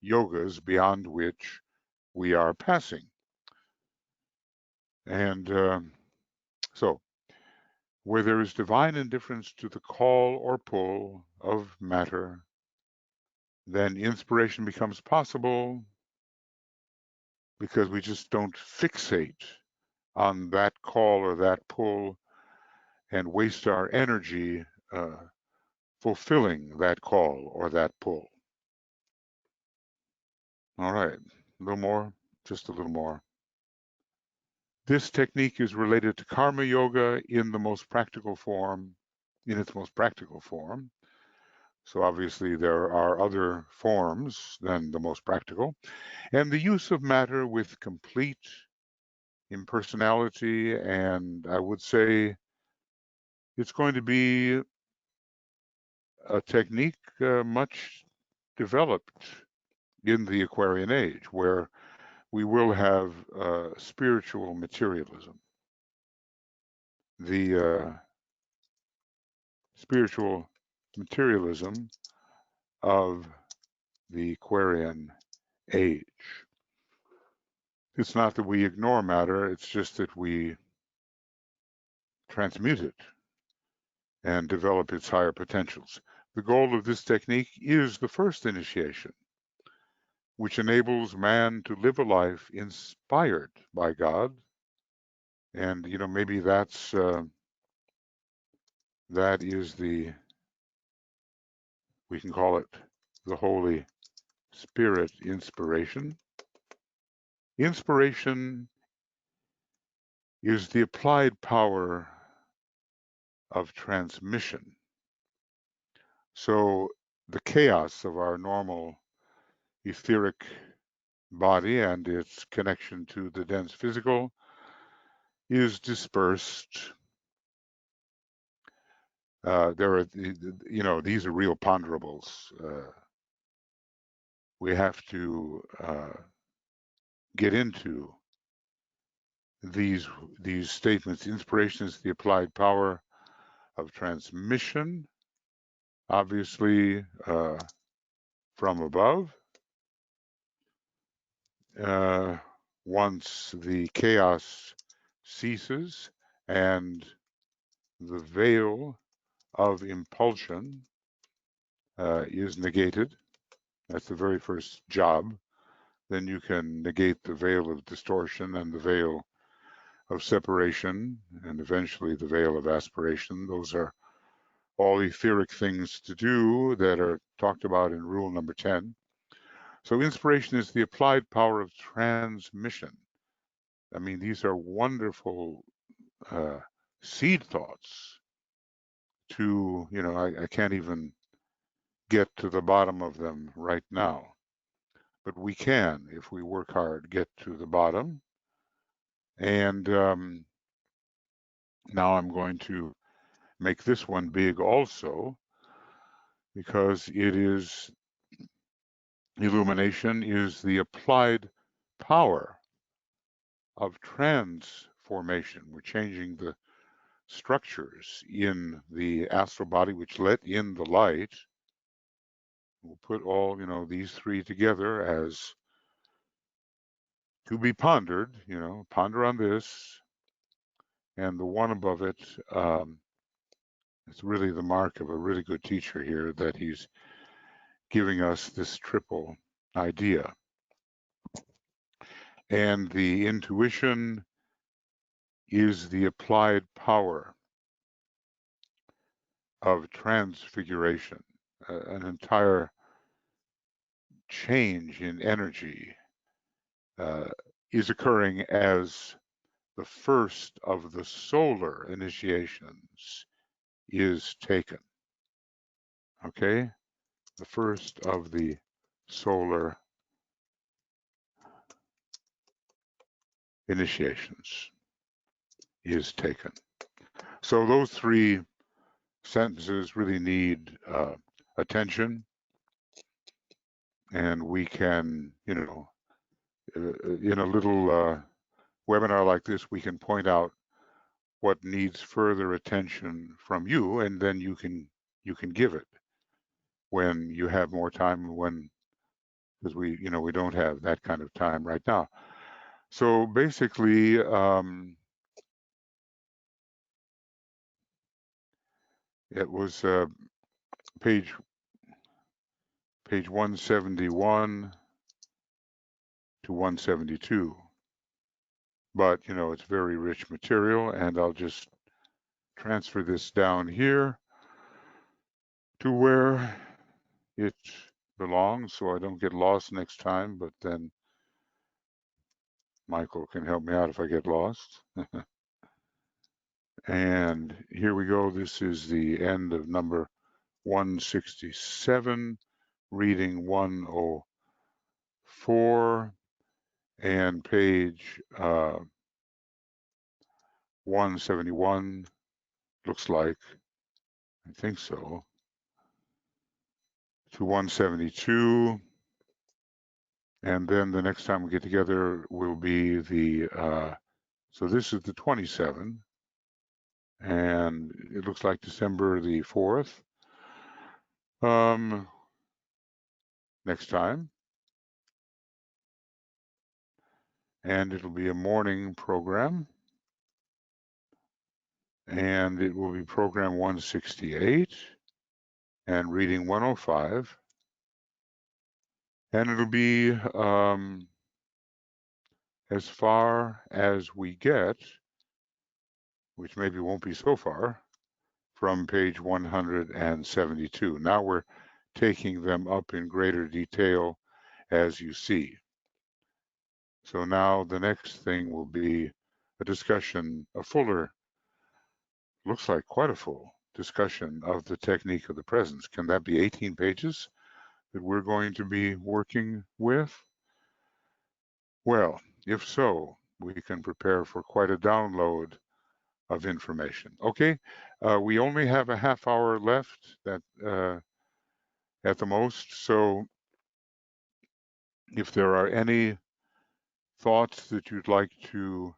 yogas beyond which we are passing. And so, where there is divine indifference to the call or pull of matter, then inspiration becomes possible because we just don't fixate on that call or that pull and waste our energy fulfilling that call or that pull. All right, a little more, just a little more. This technique is related to karma yoga in the most practical form, in its most practical form. So obviously there are other forms than the most practical. And the use of matter with complete impersonality, and I would say it's going to be a technique much developed in the Aquarian age, where we will have spiritual materialism. The spiritual materialism of the Aquarian age. It's not that we ignore matter, it's just that we transmute it and develop its higher potentials. The goal of this technique is the first initiation, which enables man to live a life inspired by God. And maybe that is we can call it the Holy Spirit inspiration. Inspiration is the applied power of transmission. So the chaos of our normal etheric body and its connection to the dense physical is dispersed. There are, these are real ponderables. We have to get into these statements. Inspiration is the applied power of transmission, obviously from above. Once the chaos ceases and the veil of impulsion is negated, that's the very first job, then you can negate the veil of distortion and the veil of separation and eventually the veil of aspiration. Those are all etheric things to do that are talked about in rule number 10. So inspiration is the applied power of transmission. I mean, these are wonderful seed thoughts to, I can't even get to the bottom of them right now, but we can, if we work hard, get to the bottom. And now I'm going to make this one big also, because it is, illumination is the applied power of transformation. We're changing the structures in the astral body which let in the light. We'll put all, these three together as to be pondered, ponder on this. And the one above it, it's really the mark of a really good teacher here that he's giving us this triple idea. And the intuition is the applied power of transfiguration, an entire change in energy is occurring as the first of the solar initiations is taken. Okay? The first of the solar initiations is taken. So those three sentences really need attention, and we can, in a little webinar like this, we can point out what needs further attention from you, and then you can give it when you have more time, because we don't have that kind of time right now. So basically, it was page 171 to 172. But it's very rich material, and I'll just transfer this down here to where it belongs so I don't get lost next time, but then Michael can help me out if I get lost. And here we go. This is the end of number 167, reading 104, and page 171, looks like, I think so, to 172. And then the next time we get together will be the, so this is the 27, and it looks like December the 4th. Next time. And it'll be a morning program. And it will be program 168 and reading 105. And it'll be as far as we get, which maybe won't be so far, from page 172. Now we're taking them up in greater detail as you see. So now the next thing will be a discussion, a fuller, looks like quite a full discussion of the technique of the presence. Can that be 18 pages that we're going to be working with? Well, if so, we can prepare for quite a download of information. Okay, we only have a half hour left at the most. So if there are any thoughts that you'd like to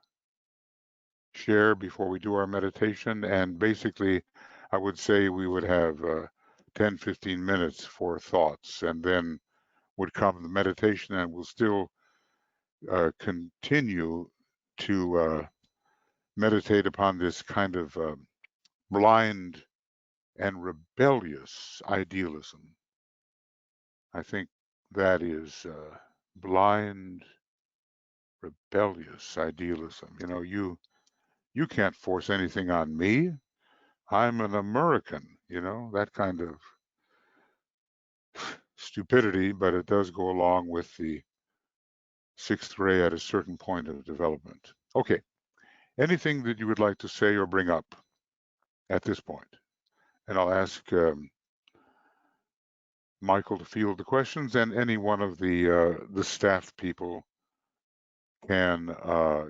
share before we do our meditation. And basically, I would say we would have 10, 15 minutes for thoughts, and then would come the meditation, and we'll still continue to meditate upon this kind of blind and rebellious idealism. I think that is blind, rebellious idealism. You know, you can't force anything on me. I'm an American, you know, that kind of stupidity, but it does go along with the sixth ray at a certain point of development. Okay, anything that you would like to say or bring up at this point? And I'll ask Michael to field the questions, and any one of the staff people can,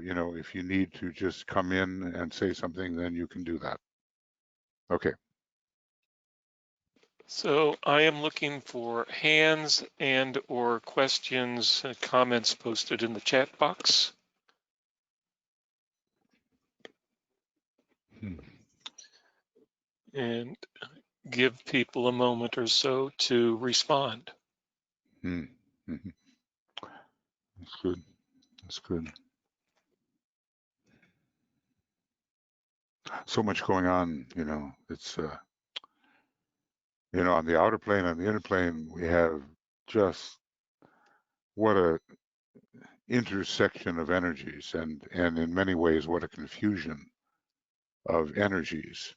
you know, if you need to just come in and say something, then you can do that. Okay. So I am looking for hands and or questions, comments posted in the chat box. And give people a moment or so to respond. Mm-hmm. That's good. That's good. So much going on, you know. It's you know, on the outer plane, on the inner plane, we have just what a intersection of energies, and in many ways, what a confusion of energies,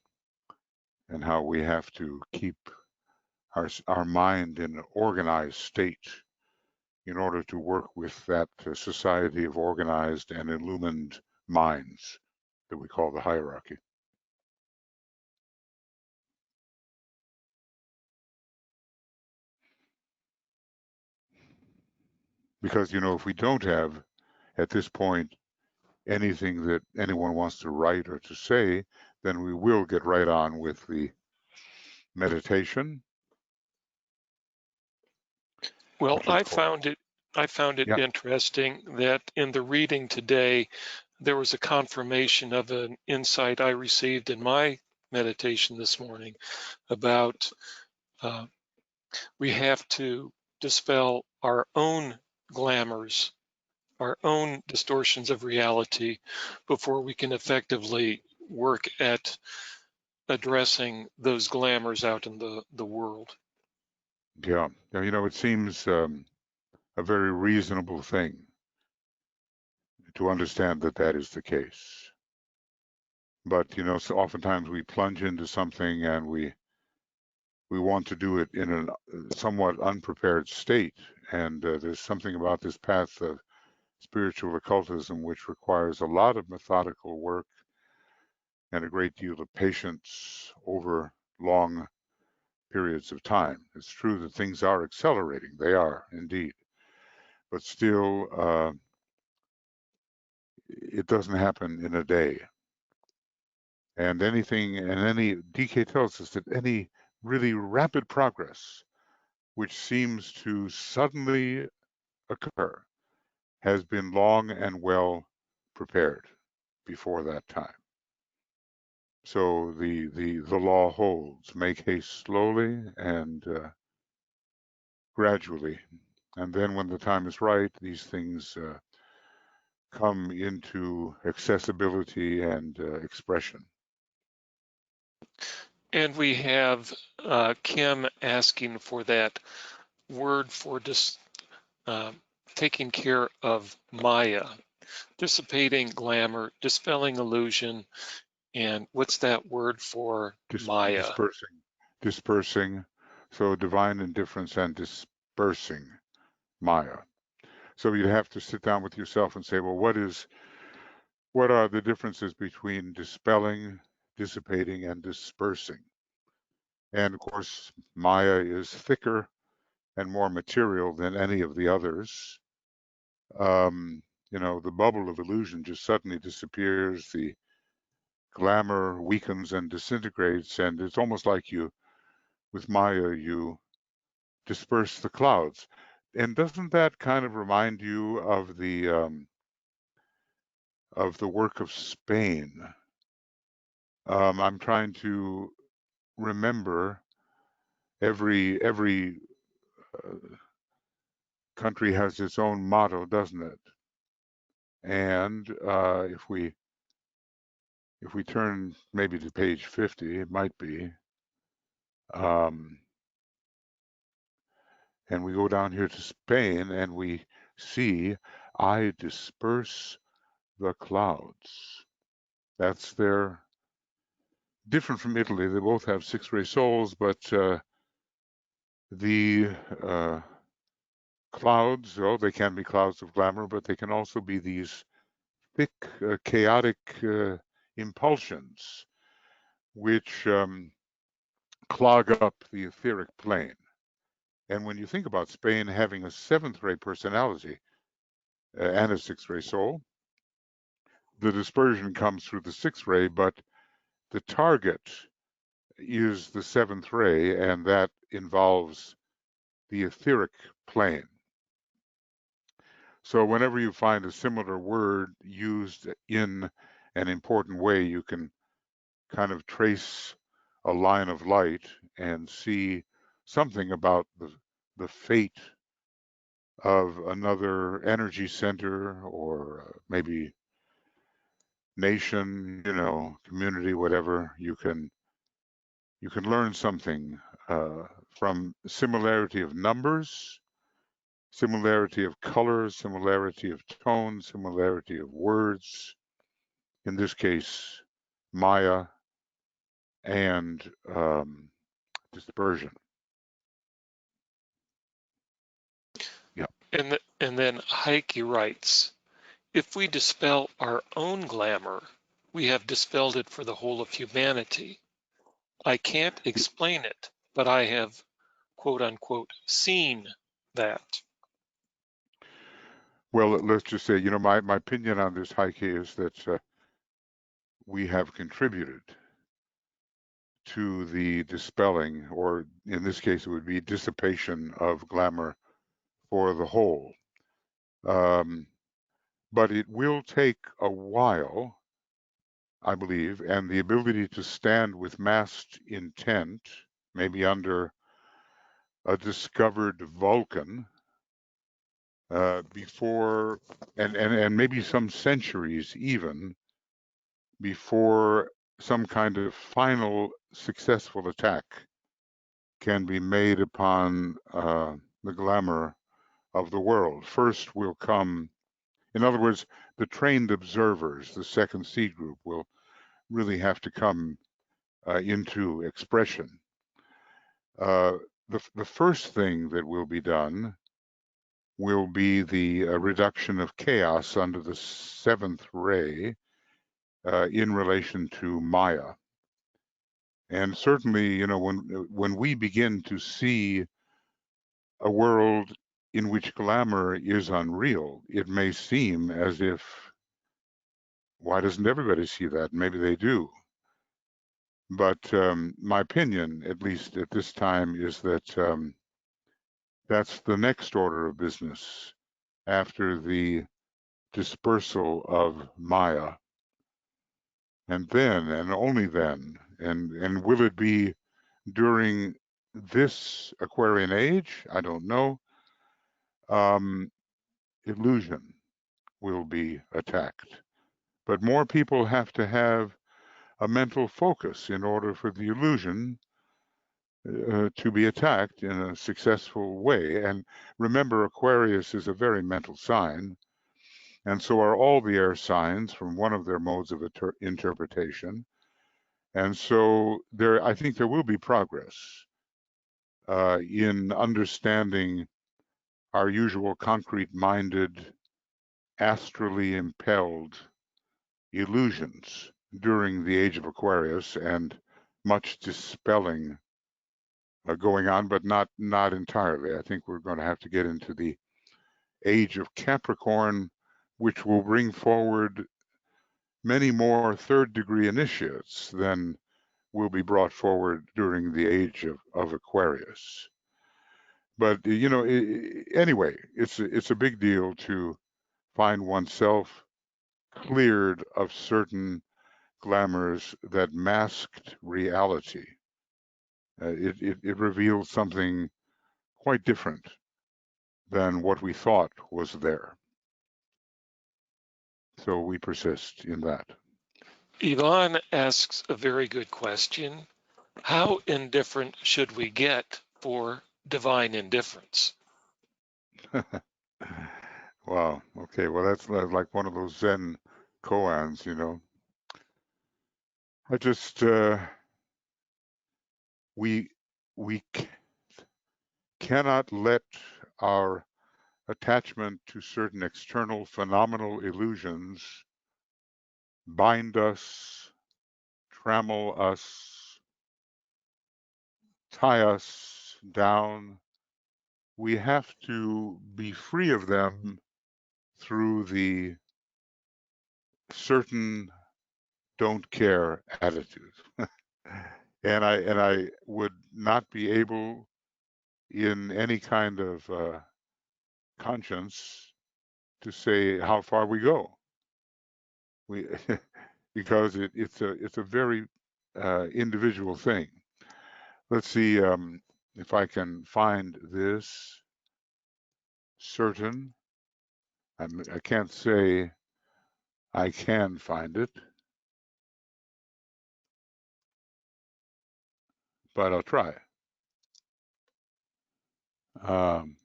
and how we have to keep our mind in an organized state in order to work with that society of organized and illumined minds that we call the hierarchy. Because, you know, if we don't have, at this point, anything that anyone wants to write or to say, then we will get right on with the meditation. Well, I found it Yeah. interesting that in the reading today, there was a confirmation of an insight I received in my meditation this morning about we have to dispel our own glamours, our own distortions of reality before we can effectively work at addressing those glamours out in the world. Yeah. Yeah. You know, it seems a very reasonable thing to understand that that is the case. But, you know, so oftentimes we plunge into something and we want to do it in a somewhat unprepared state. And there's something about this path of spiritual occultism which requires a lot of methodical work and a great deal of patience over long periods of time. It's true that things are accelerating. They are indeed. But still, it doesn't happen in a day. And any DK tells us that any really rapid progress, which seems to suddenly occur, has been long and well prepared before that time. So the law holds: make haste slowly and gradually, and then when the time is right, these things come into accessibility and expression. And we have Kim asking for that word for taking care of Maya, dissipating glamour, dispelling illusion, and what's that word for Maya? Dispersing. So divine indifference and dispersing Maya. So you'd have to sit down with yourself and say, well, what are the differences between dispelling, dissipating, and dispersing? And of course, Maya is thicker and more material than any of the others. You know, the bubble of illusion just suddenly disappears. The glamour weakens and disintegrates, and it's almost like with Maya, you disperse the clouds. And doesn't that kind of remind you of the of the work of Spain. I'm trying to remember every country has its own motto, doesn't it? And if we turn maybe to page 50, it might be, and we go down here to Spain and we see, I disperse the clouds. That's their, different from Italy. They both have six-ray souls, but the clouds, oh, they can be clouds of glamour, but they can also be these thick, chaotic impulsions which clog up the etheric plane. And when you think about Spain having a seventh-ray personality and a six-ray soul, the dispersion comes through the sixth-ray, but the target is the seventh ray, and that involves the etheric plane. So whenever you find a similar word used in an important way, you can kind of trace a line of light and see something about the fate of another energy center, or maybe nation, community, whatever. You can learn something from similarity of numbers, similarity of colors, similarity of tone, similarity of words. In this case, Maya and dispersion. Yeah. And then Heike writes, if we dispel our own glamour, we have dispelled it for the whole of humanity. I can't explain it, but I have, quote unquote, seen that. Well, let's just say, my opinion on this, Heike, is that we have contributed to the dispelling, or in this case, it would be dissipation of glamour for the whole. But it will take a while, I believe, and the ability to stand with massed intent, maybe under a discovered Vulcan, before, and maybe some centuries even, before some kind of final successful attack can be made upon the glamour of the world. First will come, in other words, the trained observers, the second seed group, will really have to come into expression. The first thing that will be done will be the reduction of chaos under the seventh ray in relation to Maya. And certainly, when we begin to see a world in which glamour is unreal, it may seem as if, why doesn't everybody see that? Maybe they do. But my opinion, at least at this time, is that that's the next order of business after the dispersal of Maya. And then, and only then, and will it be during this Aquarian age? I don't know. Illusion will be attacked. But more people have to have a mental focus in order for the illusion to be attacked in a successful way. And remember, Aquarius is a very mental sign, and so are all the air signs from one of their modes of interpretation. And so I think there will be progress in understanding our usual concrete-minded, astrally impelled illusions during the age of Aquarius, and much dispelling going on, but not entirely. I think we're going to have to get into the age of Capricorn, which will bring forward many more third-degree initiates than will be brought forward during the age of Aquarius. But anyway, it's a big deal to find oneself cleared of certain glamours that masked reality. It revealed something quite different than what we thought was there. So we persist in that. Yvonne asks a very good question. How indifferent should we get for divine indifference? Wow. Okay. Well, that's like one of those Zen koans, you know. I just we cannot let our attachment to certain external phenomenal illusions bind us, trammel us, tie us down. We have to be free of them through the certain don't care attitude. and I would not be able in any kind of conscience to say how far we go. We because it's a very individual thing. Let's see if I can find this certain. I can't say I can find it, but I'll try. Um,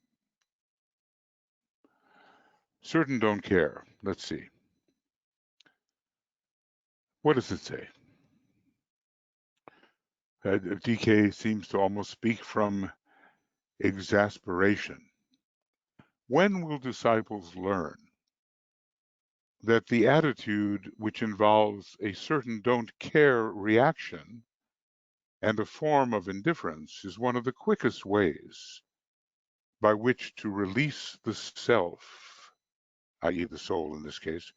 certain don't care. Let's see. What does it say? DK seems to almost speak from exasperation. When will disciples learn that the attitude which involves a certain don't care reaction and a form of indifference is one of the quickest ways by which to release the self, i.e. the soul in this case,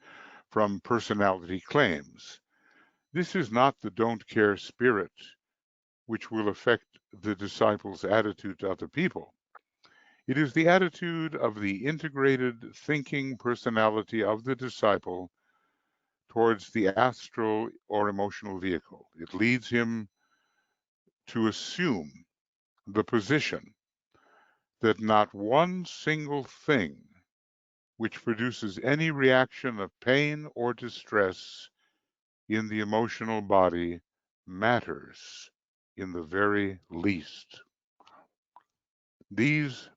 from personality claims? This is not the don't care spirit which will affect the disciple's attitude to other people. It is the attitude of the integrated thinking personality of the disciple towards the astral or emotional vehicle. It leads him to assume the position that not one single thing which produces any reaction of pain or distress in the emotional body matters in the very least. These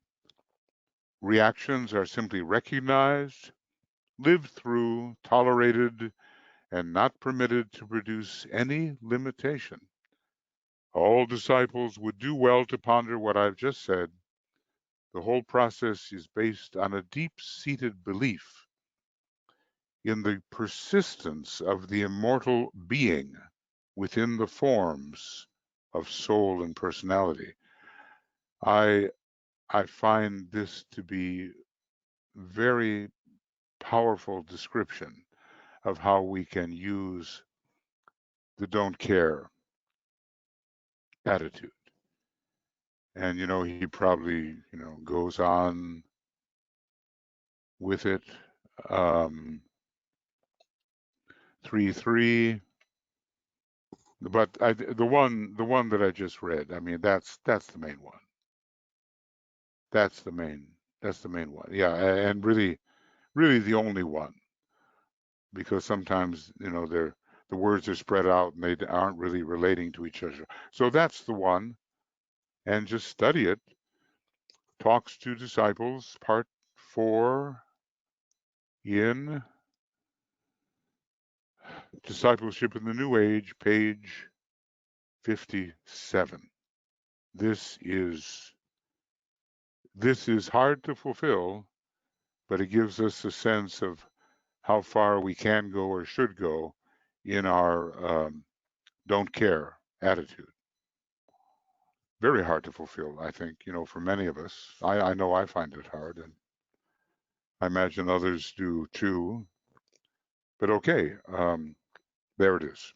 reactions are simply recognized, lived through, tolerated, and not permitted to produce any limitation. All disciples would do well to ponder what I've just said. The whole process is based on a deep-seated belief in the persistence of the immortal being within the forms of soul and personality. I find this to be very powerful description of how we can use the don't care attitude. And he probably goes on with it. 3:3. But the one that I just read, I mean, that's the main one. That's the main one. Yeah, and really the only one, because sometimes the words are spread out and they aren't really relating to each other. So that's the one, and just study it. Talks to Disciples, Part 4 in Discipleship in the New Age, page 57. This is hard to fulfill, but it gives us a sense of how far we can go or should go in our don't care attitude. Very hard to fulfill, I think, for many of us. I know I find it hard, and I imagine others do too. But okay, there it is.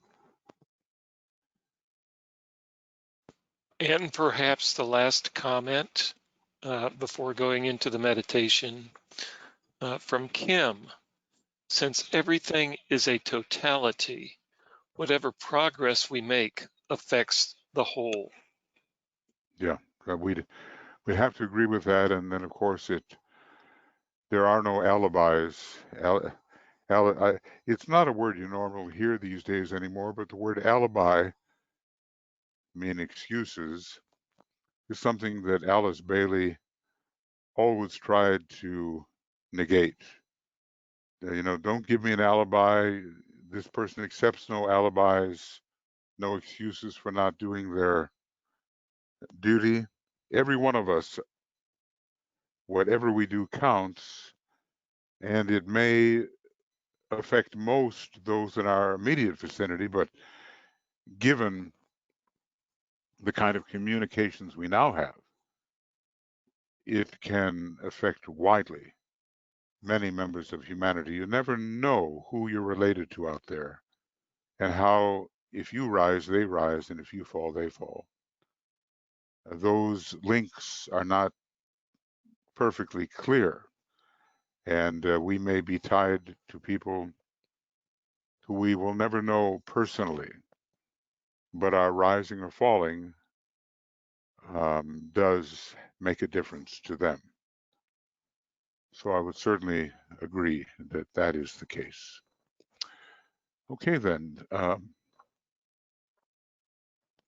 And perhaps the last comment before going into the meditation from Kim. Since everything is a totality, whatever progress we make affects the whole. Yeah, we'd have to agree with that. And then, of course, there are no alibis. It's not a word you normally hear these days anymore, but the word alibi, mean excuses, is something that Alice Bailey always tried to negate. Don't give me an alibi. This person accepts no alibis, no excuses for not doing their duty. Every one of us, whatever we do counts, and it may affect most those in our immediate vicinity, but given the kind of communications we now have, it can affect widely many members of humanity. You never know who you're related to out there and how, if you rise, they rise, and if you fall, they fall. Those links are not perfectly clear, and we may be tied to people who we will never know personally, but our rising or falling does make a difference to them. So I would certainly agree that that is the case. Okay, then.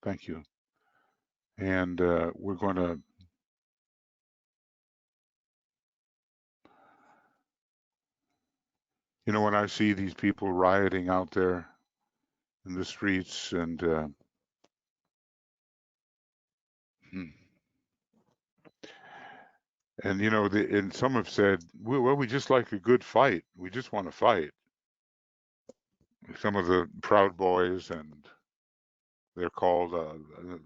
Thank you. And we're going to, when I see these people rioting out there in the streets and and some have said, well, we just like a good fight. We just want to fight. Some of the Proud Boys, and they're called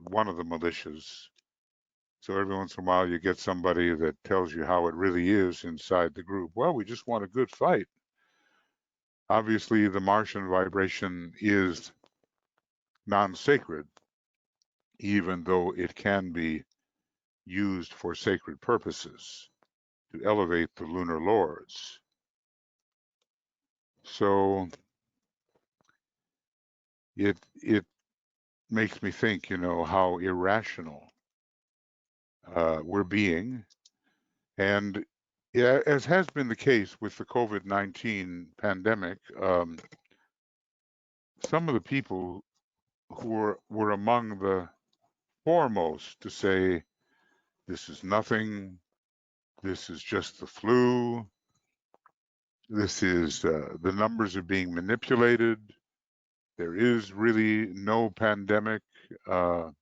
one of the militias. So every once in a while you get somebody that tells you how it really is inside the group. Well, we just want a good fight. Obviously, the Martian vibration is non-sacred, even though it can be used for sacred purposes to elevate the lunar lords. So it makes me think, how irrational we're being. And yeah, as has been the case with the COVID-19 pandemic, some of the people who were among the foremost to say, this is nothing, this is just the flu, this is, the numbers are being manipulated, there is really no pandemic, and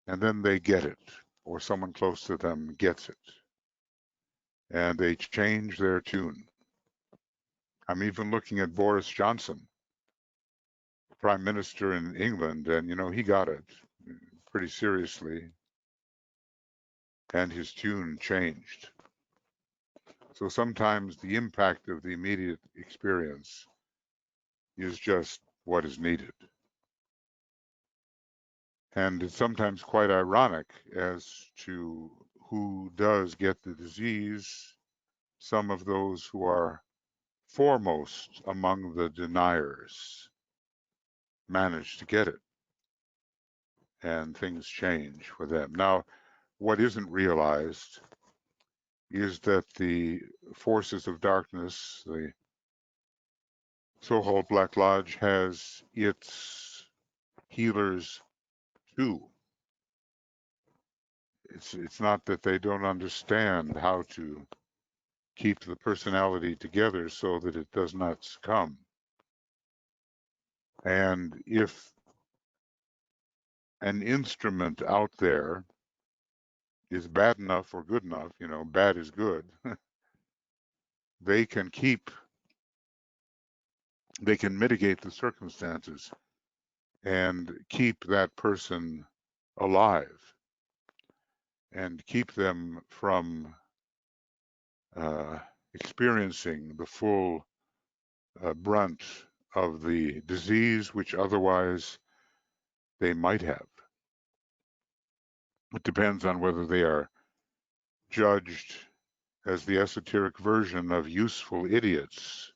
then they get it, or someone close to them gets it, and they change their tune. I'm even looking at Boris Johnson, Prime Minister in England, and he got it pretty seriously, and his tune changed. So sometimes the impact of the immediate experience is just what is needed. And it's sometimes quite ironic as to who does get the disease. Some of those who are foremost among the deniers manage to get it, and things change for them. Now, what isn't realized is that the forces of darkness, the so-called Black Lodge, has its healers too. It's not that they don't understand how to keep the personality together so that it does not succumb. And if an instrument out there is bad enough or good enough, bad is good, they can mitigate the circumstances and keep that person alive and keep them from experiencing the full brunt of the disease, which otherwise they might have. It depends on whether they are judged as the esoteric version of useful idiots.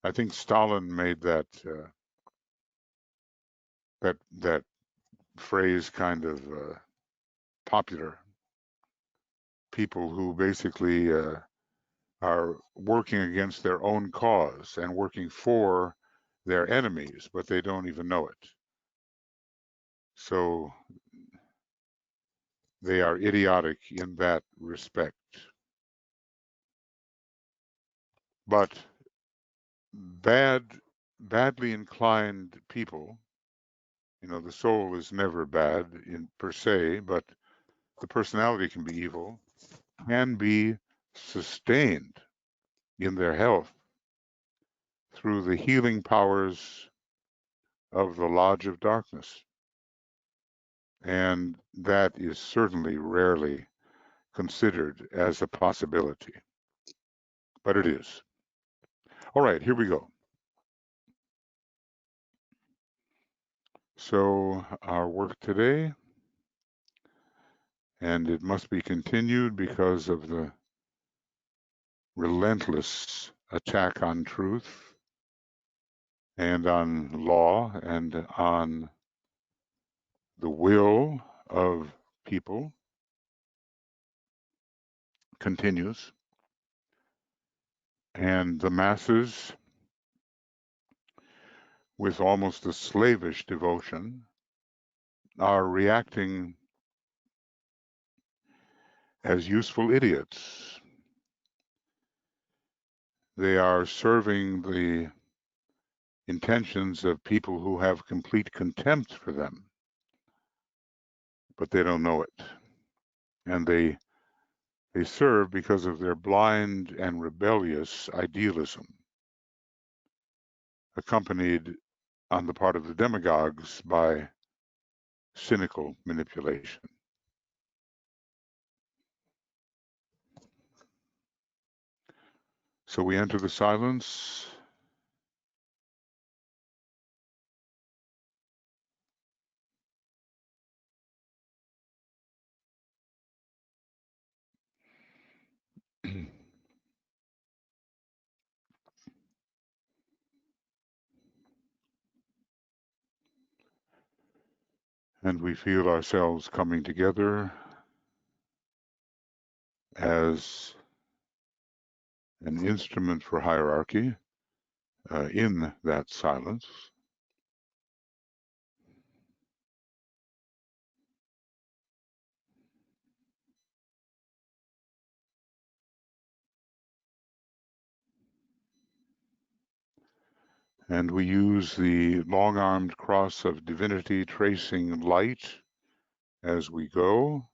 I think Stalin made that that phrase kind of popular. People who basically are working against their own cause and working for their enemies, but they don't even know it. So they are idiotic in that respect. But badly inclined people, you know, the soul is never bad in per se, but the personality can be evil, can be sustained in their health through the healing powers of the Lodge of Darkness. And that is certainly rarely considered as a possibility, but it is. All right, here we go. So our work today, and it must be continued because of the relentless attack on truth and on law and on the will of people, continues. And the masses, with almost a slavish devotion, are reacting as useful idiots. They are serving the intentions of people who have complete contempt for them, but they don't know it. And they serve because of their blind and rebellious idealism, accompanied on the part of the demagogues by cynical manipulation. So we enter the silence. And we feel ourselves coming together as an instrument for hierarchy in that silence. And we use the long-armed cross of divinity tracing light as we go.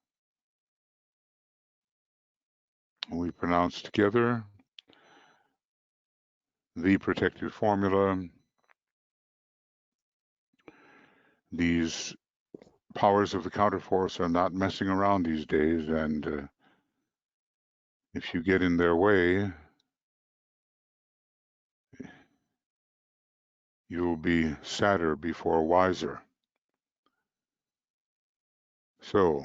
We pronounce together the protective formula. These powers of the counterforce are not messing around these days, and if you get in their way, you'll be sadder before wiser. So,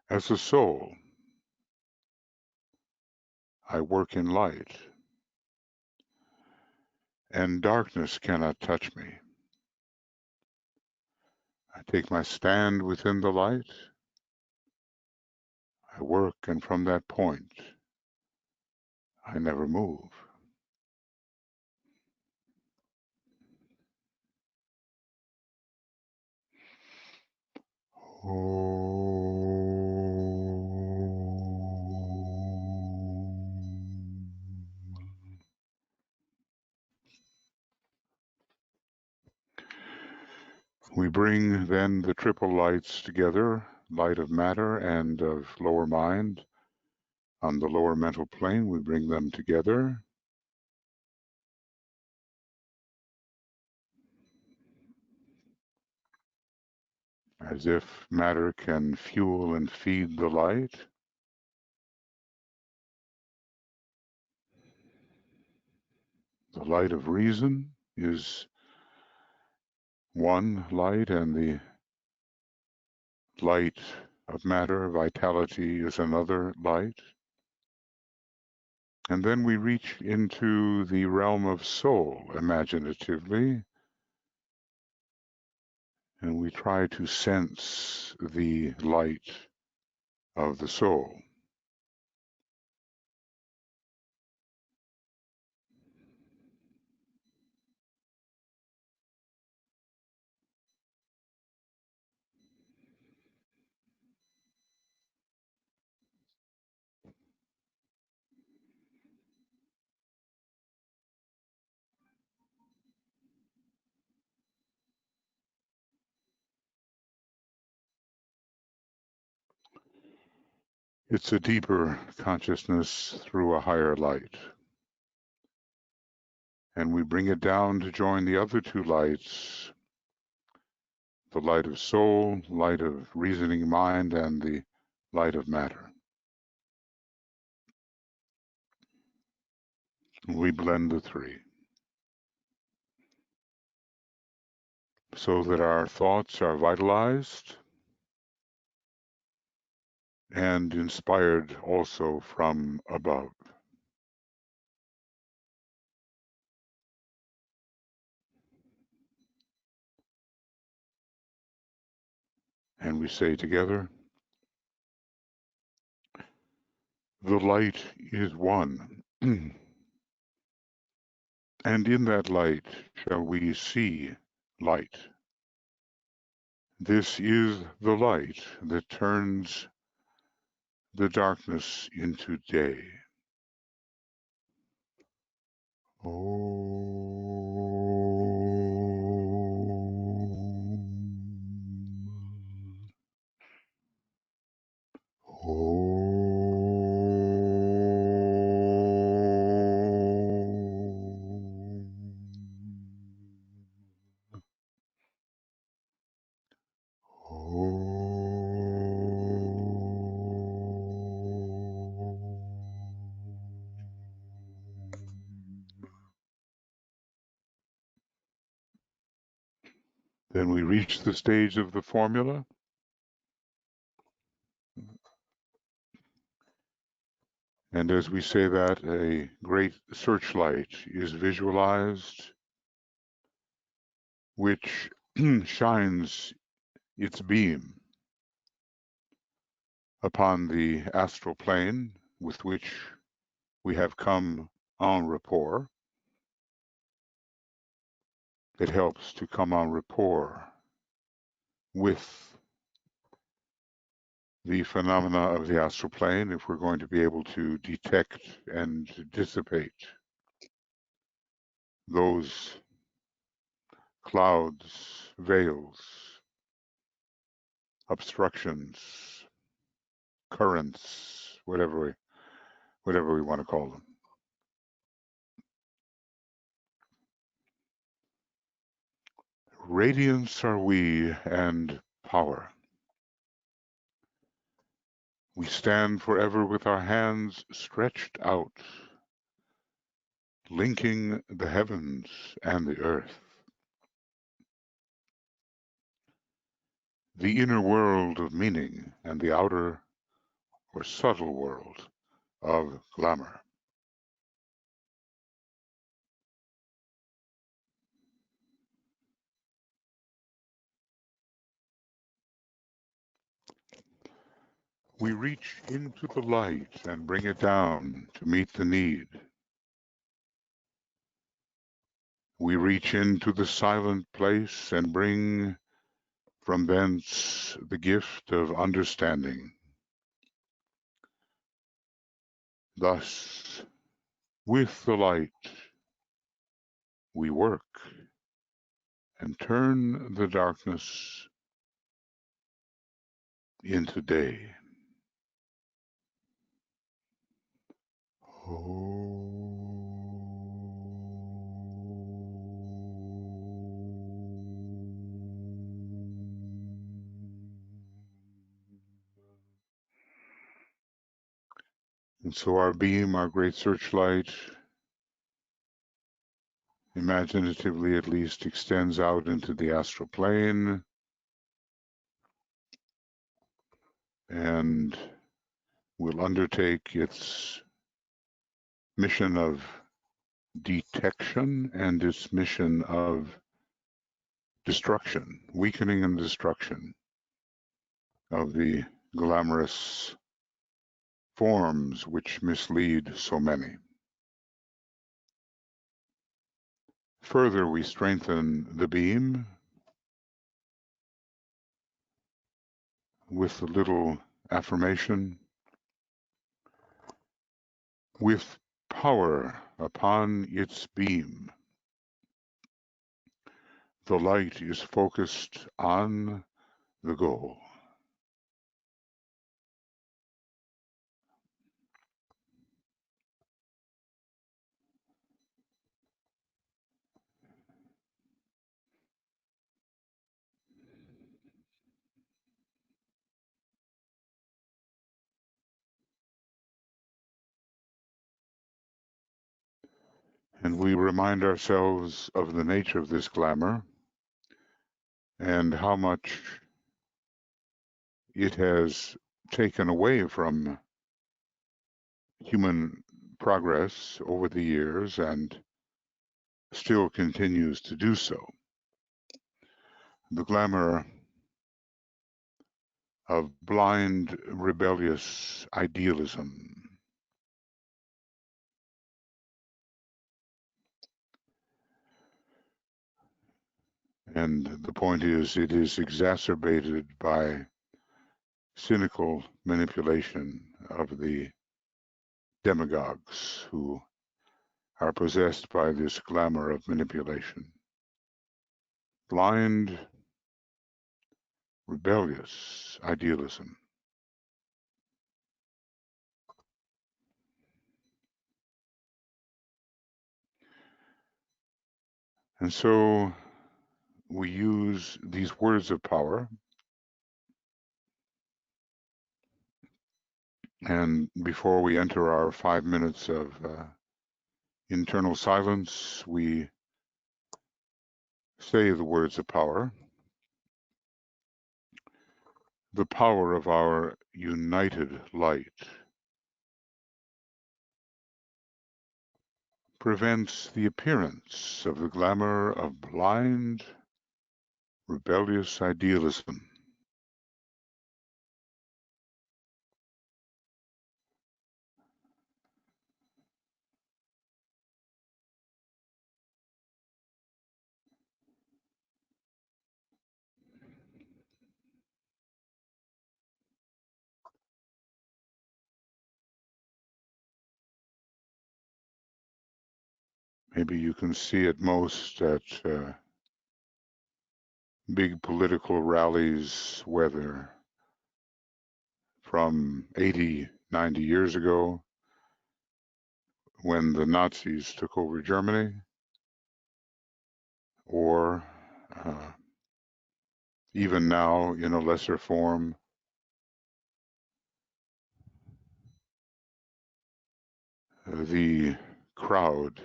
as a soul, I work in light, and darkness cannot touch me. I take my stand within the light. I work, and from that point, I never move. We bring then the triple lights together, light of matter and of lower mind. On the lower mental plane, we bring them together. As if matter can fuel and feed the light. The light of reason is one light, and the light of matter, vitality is another light. And then we reach into the realm of soul imaginatively, and we try to sense the light of the soul. It's a deeper consciousness through a higher light. And we bring it down to join the other two lights, the light of soul, light of reasoning mind, and the light of matter. We blend the three so that our thoughts are vitalized and inspired also from above. And we say together, the light is one, and in that light shall we see light. This is the light that turns the darkness into day. Then we reach the stage of the formula. And as we say that, a great searchlight is visualized, which shines its beam upon the astral plane with which we have come en rapport. It helps to come en rapport with the phenomena of the astral plane if we're going to be able to detect and dissipate those clouds, veils, obstructions, currents, whatever we want to call them. Radiance are we and power. We stand forever with our hands stretched out, linking the heavens and the earth. The inner world of meaning and the outer or subtle world of glamour. We reach into the light and bring it down to meet the need. We reach into the silent place and bring from thence the gift of understanding. Thus, with the light, we work and turn the darkness into day. And so our beam, our great searchlight, imaginatively at least, extends out into the astral plane. and will undertake its mission of detection and its mission of destruction, weakening and destruction of the glamorous forms which mislead so many. Further, we strengthen the beam with a little affirmation. With power upon its beam, the light is focused on the goal. And we remind ourselves of the nature of this glamour and how much it has taken away from human progress over the years and still continues to do so. The glamour of blind, rebellious idealism. And the point is, it is exacerbated by cynical manipulation of the demagogues who are possessed by this glamour of manipulation. Blind, rebellious idealism. And so we use these words of power. And before we enter our 5 minutes of internal silence, we say the words of power. The power of our united light prevents the appearance of the glamour of blind, rebellious idealism. Maybe you can see it most at big political rallies, whether from 80, 90 years ago, when the Nazis took over Germany, or even now in a lesser form, the crowd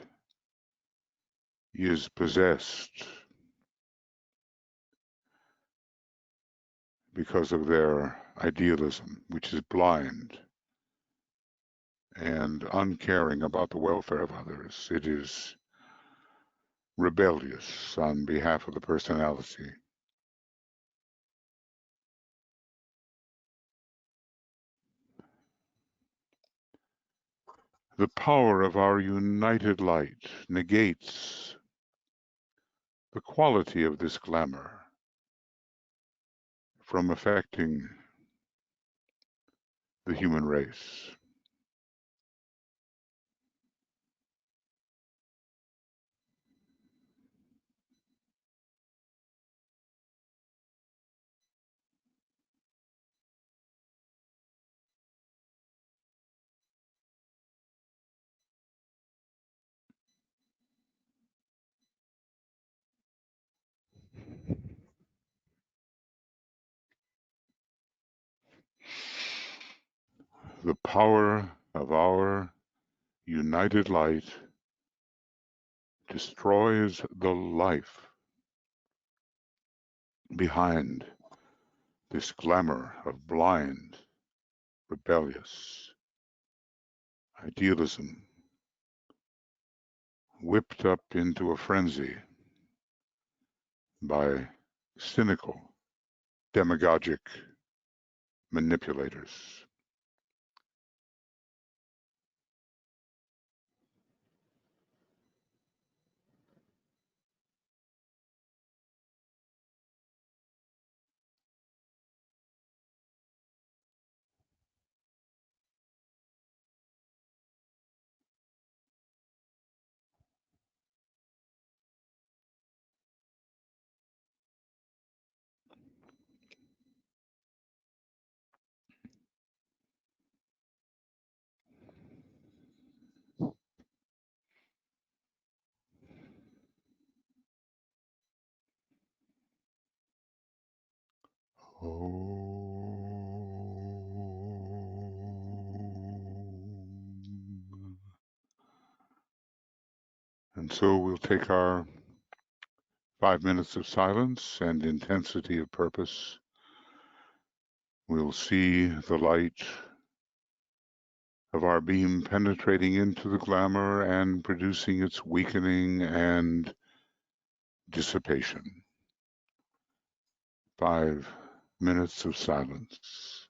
is possessed because of their idealism, which is blind and uncaring about the welfare of others. It is rebellious on behalf of the personality. The power of our united light negates the quality of this glamour from affecting the human race. The power of our united light destroys the life behind this glamour of blind, rebellious, idealism, whipped up into a frenzy by cynical, demagogic manipulators. And so we'll take our 5 minutes of silence and intensity of purpose. We'll see the light of our beam penetrating into the glamour and producing its weakening and dissipation. 5 minutes of silence.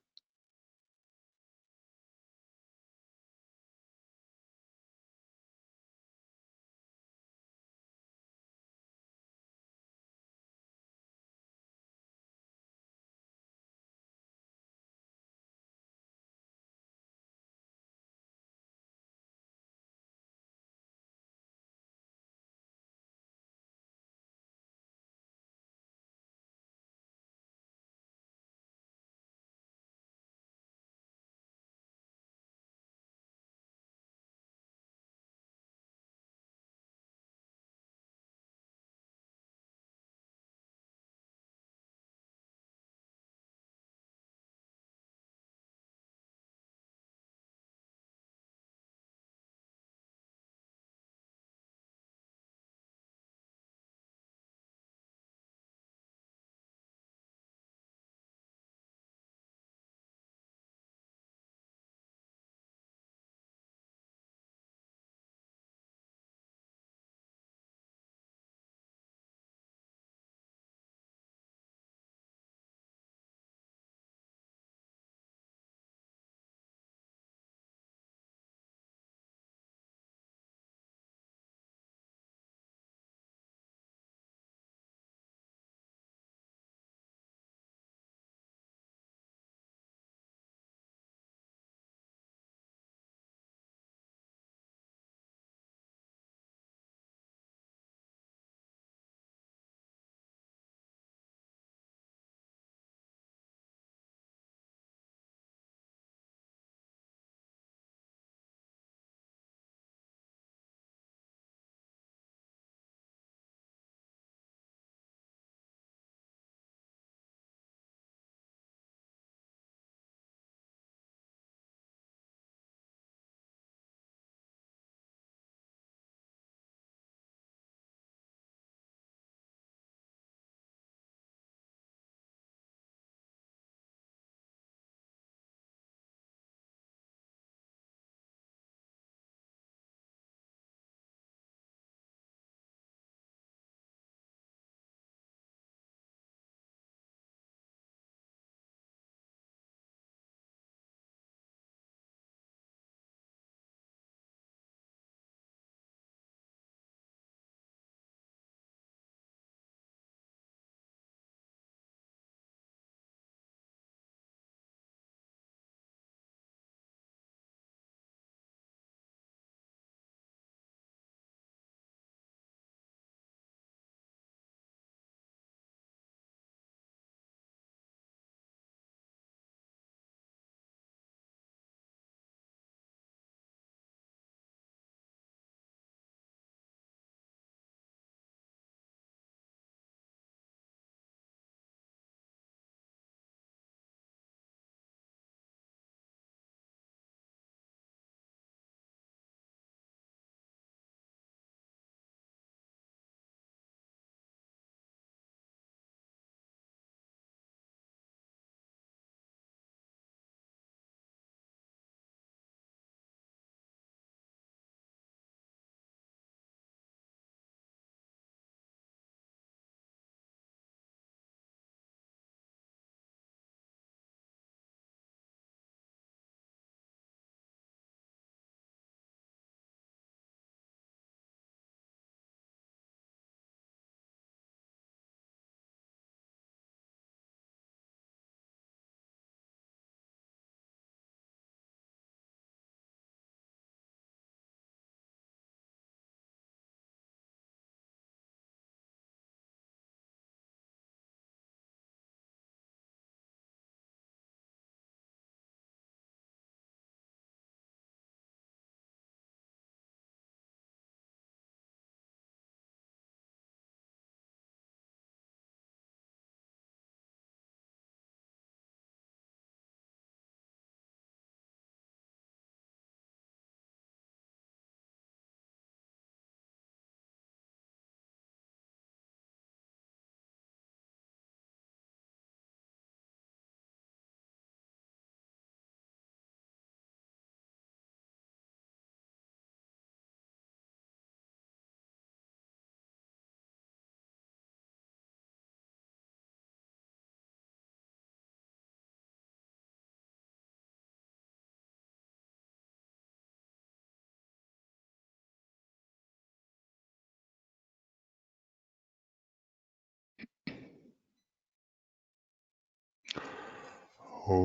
We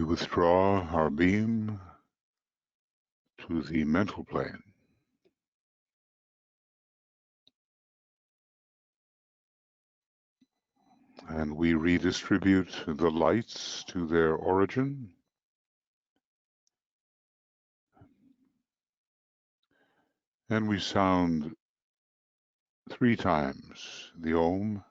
withdraw our beam to the mental plane. And we redistribute the lights to their origin. And we sound 3 times the Om,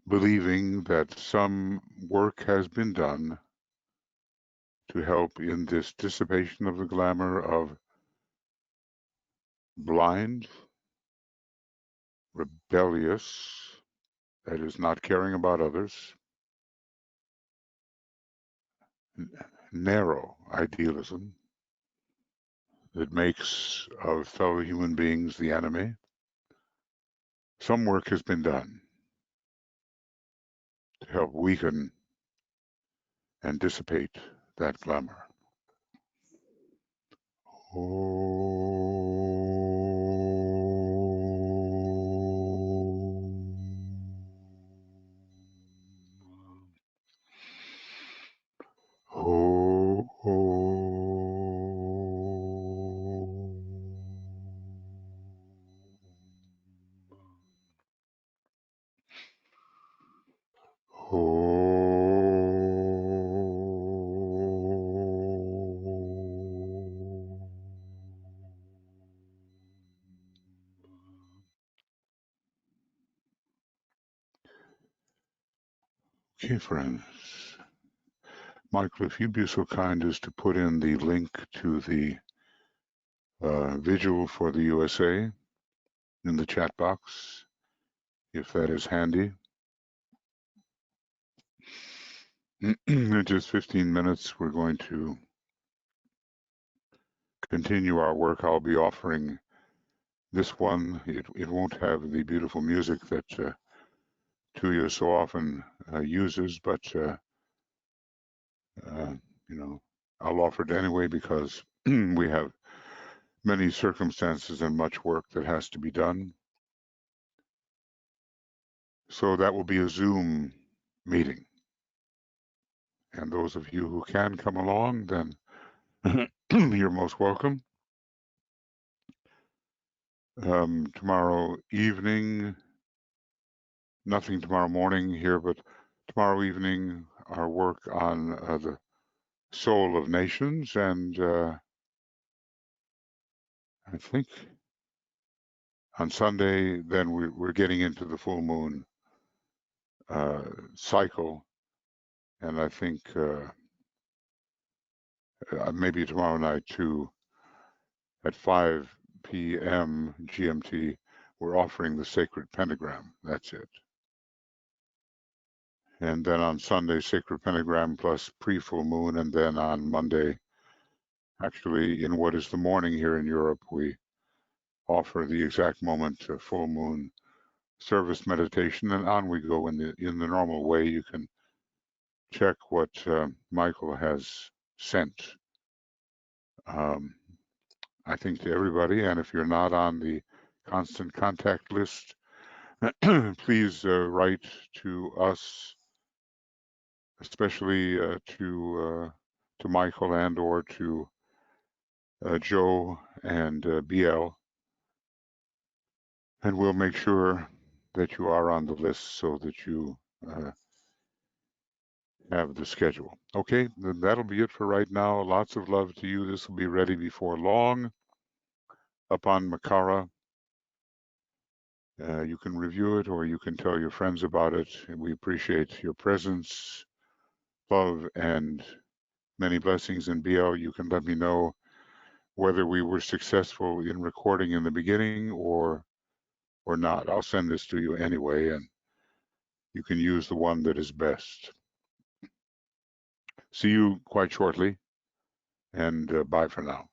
believing that some work has been done to help in this dissipation of the glamour of blind, rebellious, that is not caring about others, narrow idealism that makes of fellow human beings the enemy. Some work has been done to help weaken and dissipate that glamour. Okay, friends. Michael, if you'd be so kind as to put in the link to the vigil for the USA in the chat box, if that is handy. In just 15 minutes, we're going to continue our work. I'll be offering this one. It won't have the beautiful music that Tuya so often uses, but you know, I'll offer it anyway because we have many circumstances and much work that has to be done. So that will be a Zoom meeting. And those of you who can come along, then you're most welcome. Tomorrow evening, nothing tomorrow morning here, but tomorrow evening, our work on the soul of nations. And I think on Sunday, then we're getting into the full moon cycle. And I think maybe tomorrow night too, at 5 p.m. GMT, we're offering the sacred pentagram. That's it. And then on Sunday, sacred pentagram plus pre-full moon. And then on Monday, actually in what is the morning here in Europe, we offer the exact moment full moon service meditation, and on we go in the normal way. You can check what Michael has sent, I think, to everybody. And if you're not on the constant contact list, please write to us, especially to Michael and or to Joe and BL, and we'll make sure that you are on the list so that you have the schedule. Okay, then that'll be it for right now. Lots of love to you. This will be ready before long up on Makara. You can review it or you can tell your friends about it. We appreciate your presence, love, and many blessings. And BL, you can let me know whether we were successful in recording in the beginning or not. I'll send this to you anyway, and you can use the one that is best. See you quite shortly, and bye for now.